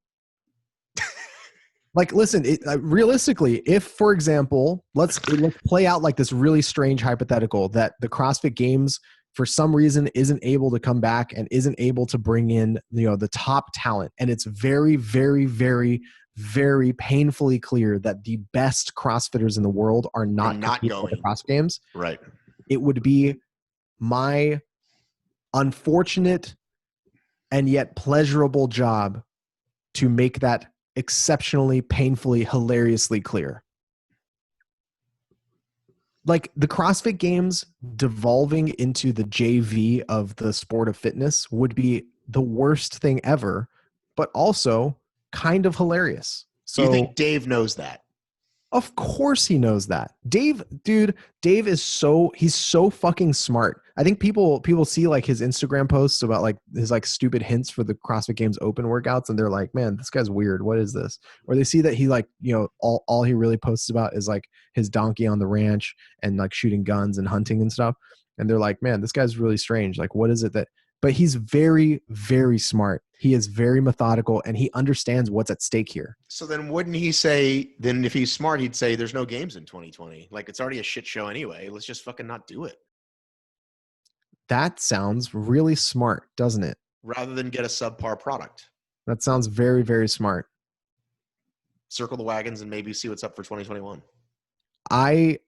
Like, listen, realistically, if, for example, let's play out like this really strange hypothetical that the CrossFit Games, for some reason, isn't able to come back and isn't able to bring in, the top talent. And it's very, very, very, very painfully clear that the best CrossFitters in the world are not competing at the CrossFit Games. Right. It would be my unfortunate and yet pleasurable job to make that exceptionally, painfully, hilariously clear. Like the CrossFit Games devolving into the JV of the sport of fitness would be the worst thing ever, but also kind of hilarious. So you think Dave knows that? Of course he knows that. Dave is he's so fucking smart. I think people see like his Instagram posts about like his like stupid hints for the CrossFit Games open workouts, and they're like, man, this guy's weird. What is this? Or they see that he like, all he really posts about is like his donkey on the ranch and like shooting guns and hunting and stuff. And they're like, man, this guy's really strange. Like, what is it that? But he's very, very smart. He is very methodical, and he understands what's at stake here. So then wouldn't he say, then if he's smart, he'd say there's no games in 2020. Like, it's already a shit show anyway. Let's just fucking not do it. That sounds really smart, doesn't it? Rather than get a subpar product. That sounds very, very smart. Circle the wagons and maybe see what's up for 2021. I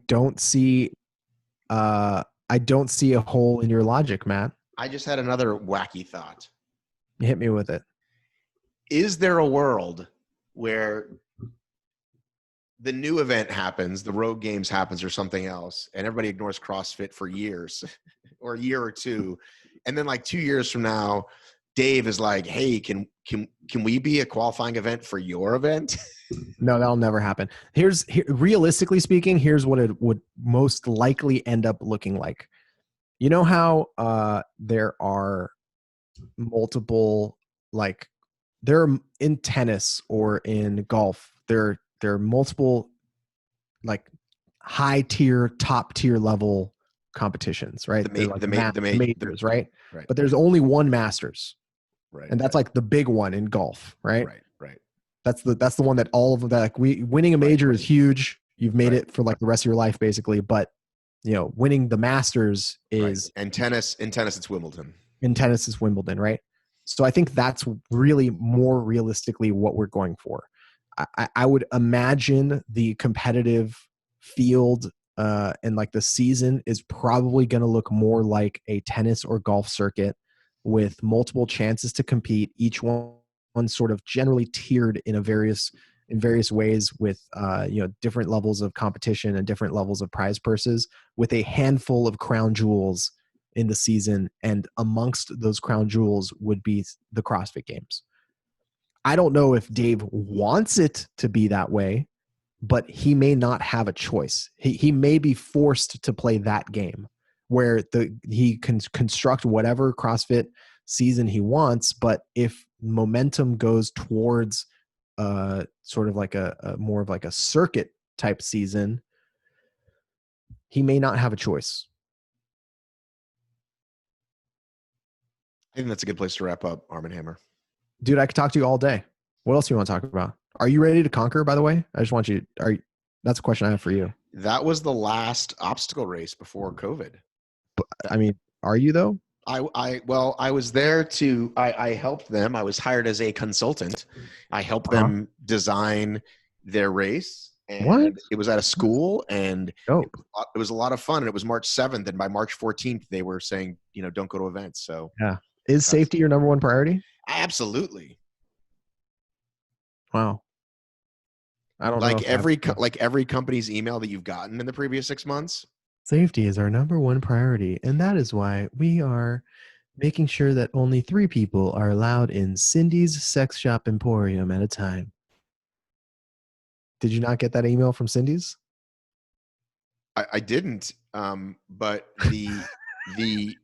don't see a hole in your logic, Matt. I just had another wacky thought. Hit me with it. Is there a world where the new event happens, the Road Games happens or something else, and everybody ignores CrossFit for years or a year or two, and then like 2 years from now, Dave is like, hey, can we be a qualifying event for your event? No, that'll never happen. Realistically speaking, here's what it would most likely end up looking like. You know how there are multiple, like there are in tennis or in golf, there are multiple like high tier, top tier level competitions, right? The majors, right? Right. But there's only one Masters. Right. And that's like the big one in golf, right? Right. That's the one that all of them, like winning a major is huge. You've made it for like the rest of your life, basically. But winning the Masters is and tennis. In tennis, it's Wimbledon. In tennis, it's Wimbledon, right? So I think that's really more realistically what we're going for. I would imagine the competitive field and like the season is probably going to look more like a tennis or golf circuit with multiple chances to compete, each one sort of generally tiered in various ways with different levels of competition and different levels of prize purses, with a handful of crown jewels in the season, and amongst those crown jewels would be the CrossFit Games. I don't know if Dave wants it to be that way, but he may not have a choice. He may be forced to play that game where he can construct whatever CrossFit season he wants, but if momentum goes towards sort of like a more of like a circuit type season, he may not have a choice. I think that's a good place to wrap up, Armen Hammer. Dude, I could talk to you all day. What else do you want to talk about? Are you ready to conquer, by the way? I just want you, that's a question I have for you. That was the last obstacle race before COVID. But, I mean, are you though? I was there I helped them. I was hired as a consultant. I helped Uh-huh. them design their race, and What? it was at a school, and Dope. it was a lot of fun. And it was March 7th, and by March 14th, they were saying, don't go to events. So Yeah. Is safety your number one priority? absolutely. Wow. I don't Like know. every company's email that you've gotten in the previous 6 months. Safety is our number one priority, and that is why we are making sure that only 3 people are allowed in Cindy's Sex Shop Emporium at a time. Did you not get that email from Cindy's? I didn't, but the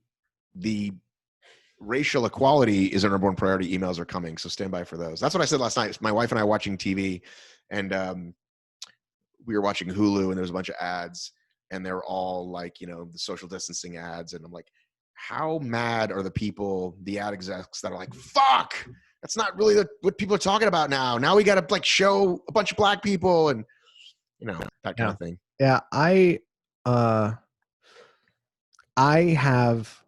racial equality is our number one priority. Emails are coming, so stand by for those. That's what I said last night. My wife and I were watching TV, and we were watching Hulu, and there was a bunch of ads, and they're all like, the social distancing ads, and I'm like, how mad are the ad execs that are like, fuck, that's not really what people are talking about now. Now we got to like show a bunch of black people and that kind of thing. Yeah, I have.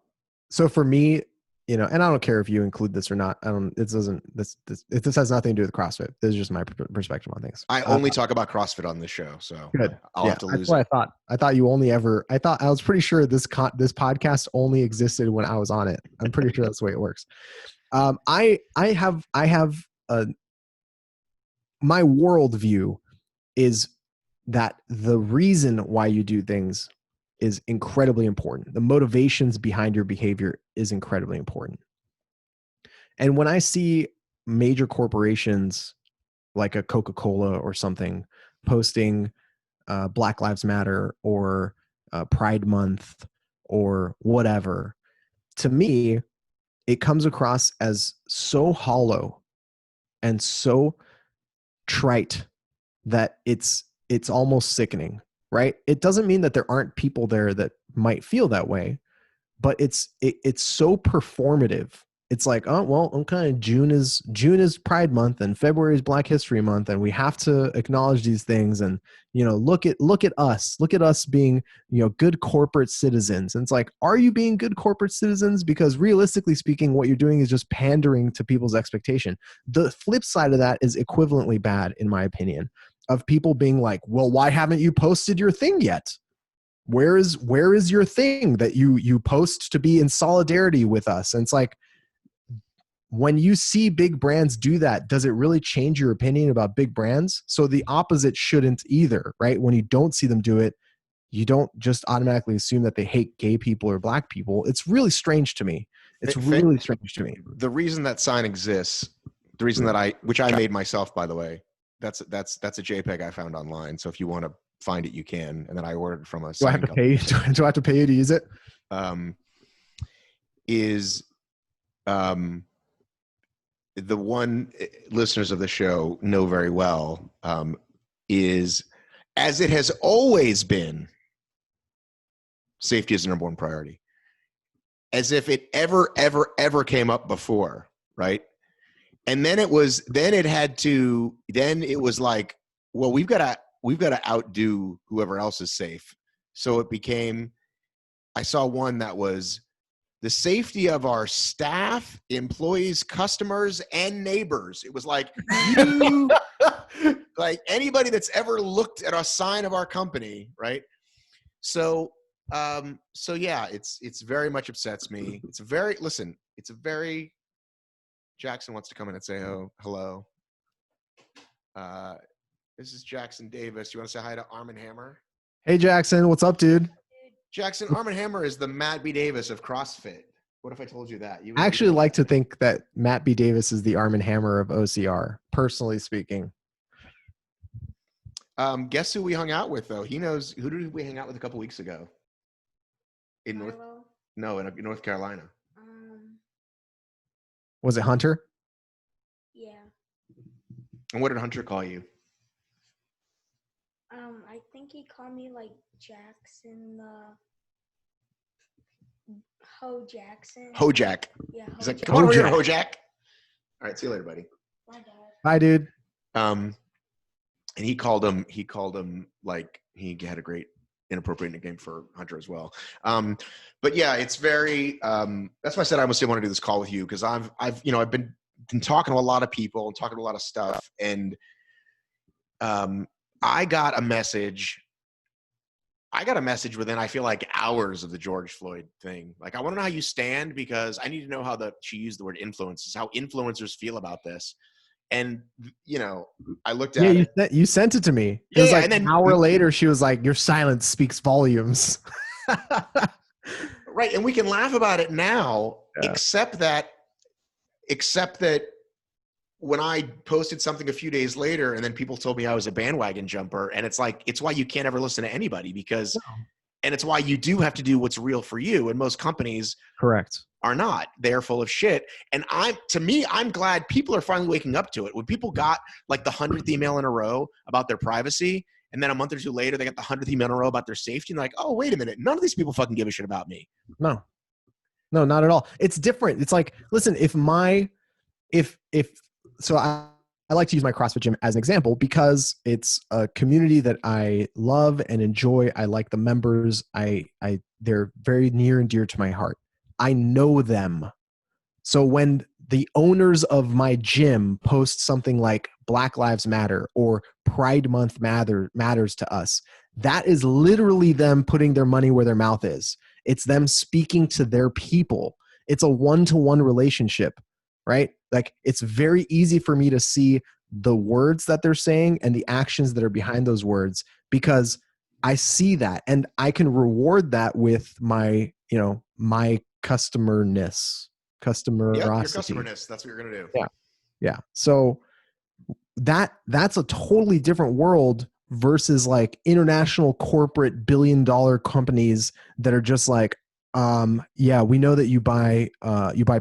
So for me, and I don't care if you include this or not. This has nothing to do with CrossFit. This is just my perspective on things. I only talk about CrossFit on this show, so good. I'll have to lose. That's what I thought. I was pretty sure this podcast only existed when I was on it. I'm pretty sure that's the way it works. I have my worldview is that the reason why you do things is incredibly important. The motivations behind your behavior is incredibly important. And when I see major corporations like a Coca-Cola or something posting Black Lives Matter or Pride Month or whatever, to me, it comes across as so hollow and so trite that it's almost sickening, right? It doesn't mean that there aren't people there that might feel that way, but it's so performative. It's like, oh well, okay, June is Pride Month and February is Black History Month, and we have to acknowledge these things. And look at us being good corporate citizens. And it's like, are you being good corporate citizens? Because realistically speaking, what you're doing is just pandering to people's expectation. The flip side of that is equivalently bad, in my opinion, of people being like, well, why haven't you posted your thing yet? Where is your thing that you post to be in solidarity with us? And it's like, when you see big brands do that, does it really change your opinion about big brands? So the opposite shouldn't either, right? When you don't see them do it, you don't just automatically assume that they hate gay people or black people. It's really strange to me. It's really strange to me. The reason that sign exists, the reason that which I made myself, by the way, that's a JPEG I found online. So if you want to find it, you can. And then I ordered from a. Do I have to pay you? Do I have to pay you to use it? The one listeners of the show know very well, is, as it has always been, safety is the number one priority. As if it ever came up before, right? And then it was like, well, we've got to outdo whoever else is safe. So it became, I saw one that was the safety of our staff, employees, customers, and neighbors. It was like, like anybody that's ever looked at a sign of our company, right? So yeah, it's very much upsets me. Jackson wants to come in and say hello. This is Jackson Davis. You want to say hi to Armen Hammer? Hey Jackson, what's up, dude? Jackson, Armen Hammer is the Matt B. Davis of CrossFit. What if I told you that? I actually like to think that Matt B. Davis is the Armen Hammer of OCR, personally speaking. Guess who we hung out with, though? He knows. Who did we hang out with a couple weeks ago? In North Carolina. Was it Hunter? Yeah. And what did Hunter call you? I think he called me like Jackson, Ho Jackson. Hojack. Yeah, He's like, come on over here, Hojack. All right, see you later, buddy. My dad. Hi, dude. And he called him like he had a great inappropriate nickname for Hunter as well. But yeah, it's very that's why I said I almost didn't want to do this call with you, because I've been talking to a lot of people and talking to a lot of stuff, and I got a message within, I feel like, hours of the George Floyd thing. Like, I want to know how you stand, because I need to know how she used the word influences, how influencers feel about this. And, I looked at it. You sent it to me. It Yeah, was like and then an hour later, she was like, your silence speaks volumes. right. And we can laugh about it now, Yeah. except that when I posted something a few days later and then people told me I was a bandwagon jumper, and it's like, it's why you can't ever listen to anybody, because, and it's why you do have to do what's real for you. And most companies Correct. are not. They're full of shit. And I'm glad people are finally waking up to it. When people got like the 100th email in a row about their privacy, and then a month or two later, they got the 100th email in a row about their safety, and they're like, oh, wait a minute. None of these people fucking give a shit about me. No, not at all. It's different. It's like, listen, so I like to use my CrossFit gym as an example, because it's a community that I love and enjoy. I like the members. They're very near and dear to my heart. I know them. So when the owners of my gym post something like Black Lives Matter or Pride Month matters to us, that is literally them putting their money where their mouth is. It's them speaking to their people. It's a one-to-one relationship, right? Like, it's very easy for me to see the words that they're saying and the actions that are behind those words, because I see that, and I can reward that with my customerosity. Yeah, your customerness. That's what you're going to do. Yeah. So that's a totally different world versus like international corporate billion-dollar companies that are just like, yeah, we know that you buy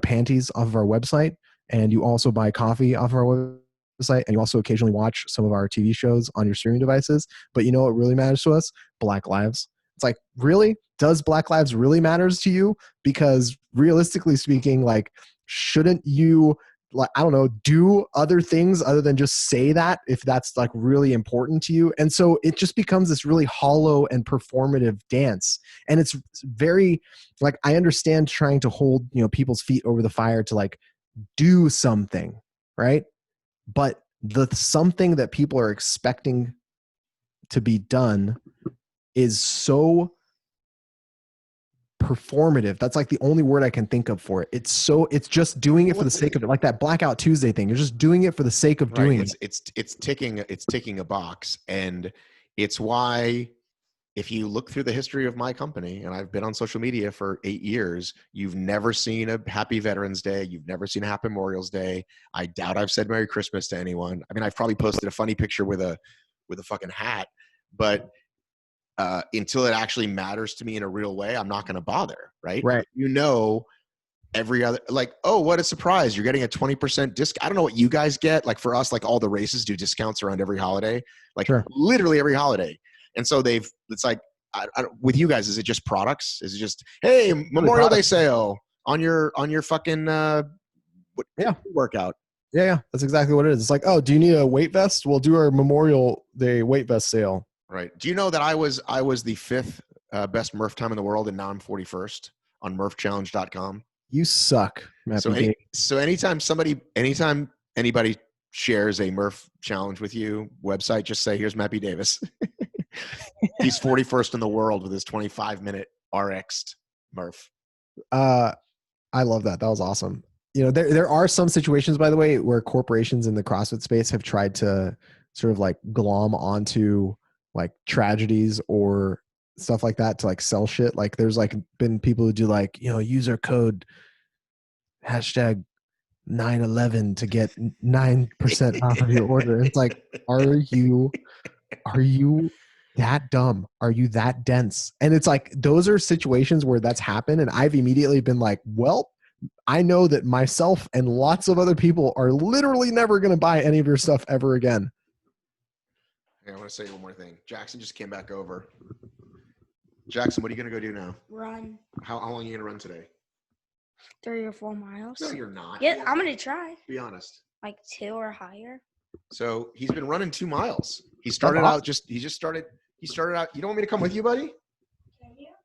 panties off of our website, and you also buy coffee off of our website, and you also occasionally watch some of our TV shows on your streaming devices. But you know what really matters to us? Black lives. It's like, really? Does Black lives really matters to you? Because realistically speaking, like, shouldn't you, like, I don't know, do other things other than just say that, if that's like really important to you? And so it just becomes this really hollow and performative dance. And it's very, like, I understand trying to hold, people's feet over the fire to like do something, right? But the something that people are expecting to be done is so performative. That's like the only word I can think of for it. It's just doing it for the sake of it, like that Blackout Tuesday thing. You're just doing it for the sake of doing it. It's ticking a box. And it's why, if you look through the history of my company, and I've been on social media for 8 years, you've never seen a Happy Veterans Day. You've never seen a Happy Memorial's Day. I doubt I've said Merry Christmas to anyone. I mean, I've probably posted a funny picture with a fucking hat, but until it actually matters to me in a real way, I'm not going to bother. Right. Every other, like, oh, what a surprise. You're getting a 20% discount. I don't know what you guys get. Like, for us, like, all the races do discounts around every holiday, like literally every holiday. And so it's like, with you guys, is it just products? Is it just, hey, Memorial Day sale on your fucking workout? Yeah. That's exactly what it is. It's like, oh, do you need a weight vest? We'll do our Memorial Day weight vest sale. Right. Do you know that I was the 5th best Murph time in the world, and now I'm 41st on murphchallenge.com? You suck, Matt. So anytime anybody shares a Murph challenge with you website, just say, here's Matt B. Davis. He's 41st in the world with his 25-minute RX'd Murph. I love that. That was awesome. There are some situations, by the way, where corporations in the CrossFit space have tried to sort of like glom onto like tragedies or stuff like that to like sell shit. Like, there's like been people who do like, user code hashtag 9/11 to get 9% off of your order. It's like, are you that dumb? Are you that dense? And it's like, those are situations where that's happened. And I've immediately been like, well, I know that myself and lots of other people are literally never going to buy any of your stuff ever again. I want to say one more thing. Jackson just came back over. Jackson, what are you going to go do now? Run. How long are you going to run today? 3 or 4 miles. No, you're not. Yeah, I'm going to try. Be honest. Like 2 or higher? So he's been running 2 miles. He awesome. started out. You don't want me to come with you, buddy?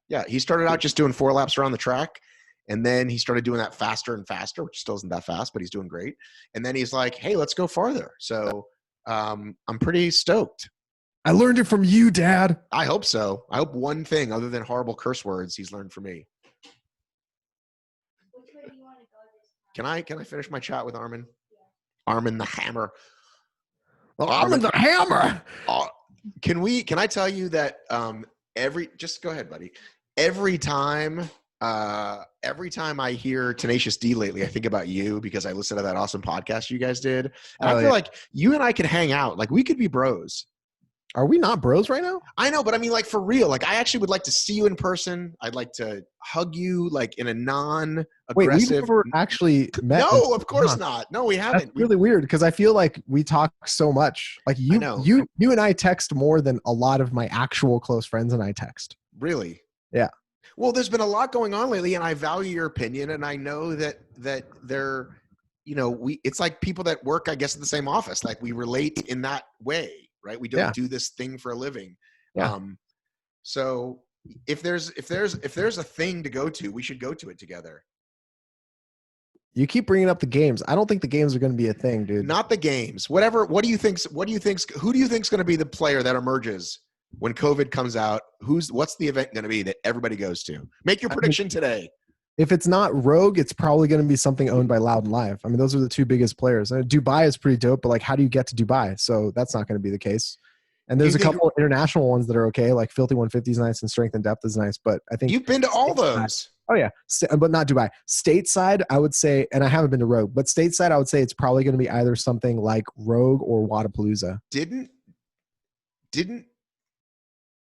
Yeah, he started out just doing 4 laps around the track. And then he started doing that faster and faster, which still isn't that fast, but he's doing great. And then he's like, hey, let's go farther. So I'm pretty stoked. I learned it from you, Dad. I hope so. I hope one thing other than horrible curse words he's learned from me. Which way do you want to go this time? Can I finish my chat with Armen? Yeah. Armen the Hammer. Well, I'm in the hammer. Can I tell you that just go ahead, buddy. Every time I hear Tenacious D lately, I think about you because I listened to that awesome podcast you guys did. And I feel like you and I could hang out. Like we could be bros. Are we not bros right now? I know, but I mean like for real. Like I actually would like to see you in person. I'd like to hug you like in a non-aggressive. Wait, we never actually met. No, of course not. No, we haven't. That's really weird because I feel like we talk so much. Like you and I text more than a lot of my actual close friends and I text. Really? Yeah. Well, there's been a lot going on lately, and I value your opinion, and I know that they're, it's like people that work, I guess, at the same office. Like we relate in that way, right? We don't do this thing for a living. Yeah. So if there's a thing to go to, we should go to it together. You keep bringing up the games. I don't think the games are going to be a thing, dude. Not the games. Whatever. Who do you think's going to be the player that emerges when COVID comes out? What's the event going to be that everybody goes to? Make your prediction today. If it's not Rogue, it's probably going to be something owned by Loud and Live. I mean, those are the 2 biggest players. Dubai is pretty dope, but like, how do you get to Dubai? So that's not going to be the case. And there's a couple of international ones that are okay, like Filthy 150 is nice and Strength and Depth is nice. But I think you've been to all those. Oh yeah, but not Dubai. Stateside, I would say, and I haven't been to Rogue, but stateside, I would say it's probably going to be either something like Rogue or Wadapalooza.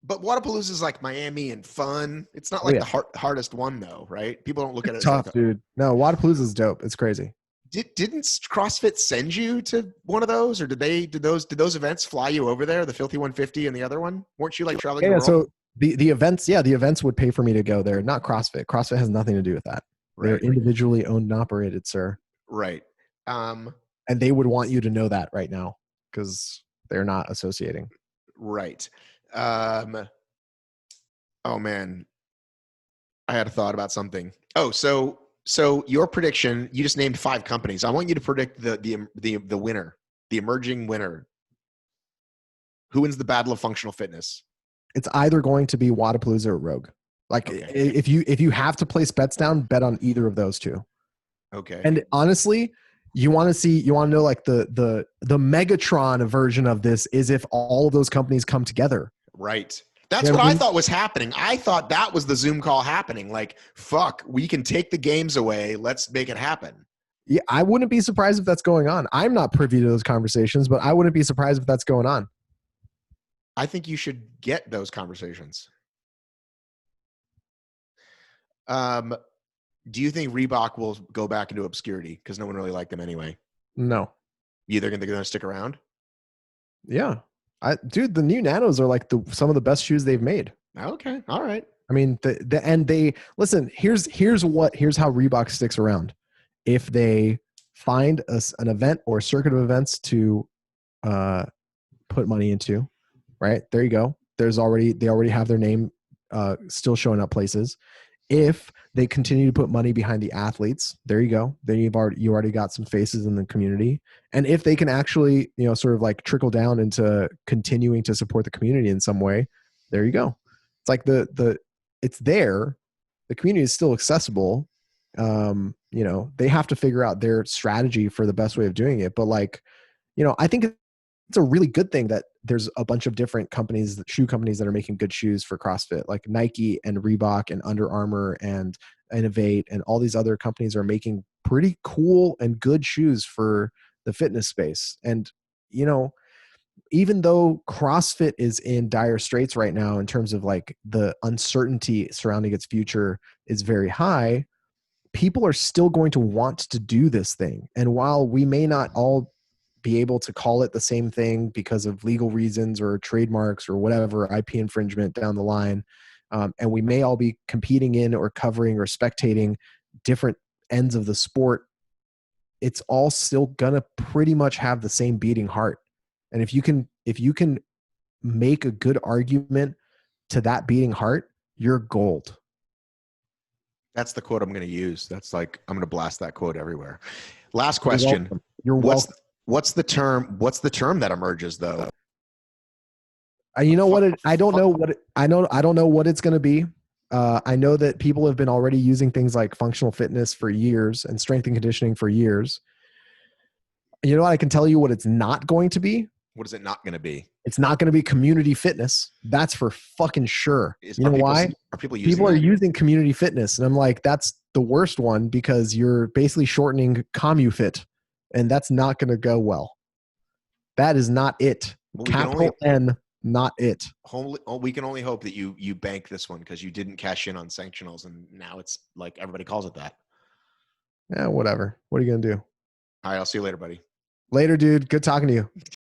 But Wadapalooza is like Miami and fun. It's not like the hardest one though, right? People don't look at it tough, as dude. No, Wadapalooza is dope. It's crazy. Didn't CrossFit send you to one of those, or did those events fly you over there? The Filthy 150 and the other one? Weren't you like traveling? Yeah, so the events would pay for me to go there, not CrossFit. CrossFit has nothing to do with that. They're individually owned and operated, sir. Right. And they would want you to know that right now because they're not associating. Right. Oh man, I had a thought about something. Oh, so your prediction, you just named 5 companies. I want you to predict the winner, the emerging winner. Who wins the battle of functional fitness? It's either going to be Wadapalooza or Rogue. Like if you have to place bets down, bet on either of those 2. Okay. And honestly, you want to know like the Megatron version of this is if all of those companies come together. Right. That's what I thought was happening. I thought that was the Zoom call happening. Like, fuck, we can take the games away. Let's make it happen. Yeah, I wouldn't be surprised if that's going on. I'm not privy to those conversations, but I wouldn't be surprised if that's going on. I think you should get those conversations. Do you think Reebok will go back into obscurity because no one really liked them anyway? No. They're going to stick around? Yeah. Dude, the new Nanos are like some of the best shoes they've made. Okay. All right. I mean, listen, here's how Reebok sticks around. If they find an event or a circuit of events to put money into, right? There you go. They already have their name still showing up places. If they continue to put money behind the athletes, there you go. Then you already got some faces in the community. And if they can actually, sort of like trickle down into continuing to support the community in some way, there you go. It's like it's there. The community is still accessible. They have to figure out their strategy for the best way of doing it. But I think it's a really good thing that there's a bunch of different shoe companies that are making good shoes for CrossFit, like Nike and Reebok and Under Armour and Innovate, and all these other companies are making pretty cool and good shoes for the fitness space. And, even though CrossFit is in dire straits right now in terms of like the uncertainty surrounding its future is very high, people are still going to want to do this thing. And while we may not all be able to call it the same thing because of legal reasons or trademarks or whatever, IP infringement down the line, and we may all be competing in or covering or spectating different ends of the sport it's all still gonna pretty much have the same beating heart. And if you can make a good argument to that beating heart, you're gold. That's the quote I'm going to use. That's like, I'm going to blast that quote everywhere. Last You're question. welcome. You're welcome. What's the term that emerges though? You know what? I don't know what it's going to be. I know that people have been already using things like functional fitness for years and strength and conditioning for years. You know what? I can tell you what it's not going to be. What is it not going to be? It's not going to be community fitness. That's for fucking sure. You know why? Are people using People are that? using community fitness. And I'm like, that's the worst one because you're basically shortening CommuFit. And that's not going to go well. That is not it. Well, Capital N, not it. We can only hope that you bank this one because you didn't cash in on sanctionals, and now it's like everybody calls it that. Yeah, whatever. What are you going to do? All right, I'll see you later, buddy. Later, dude. Good talking to you.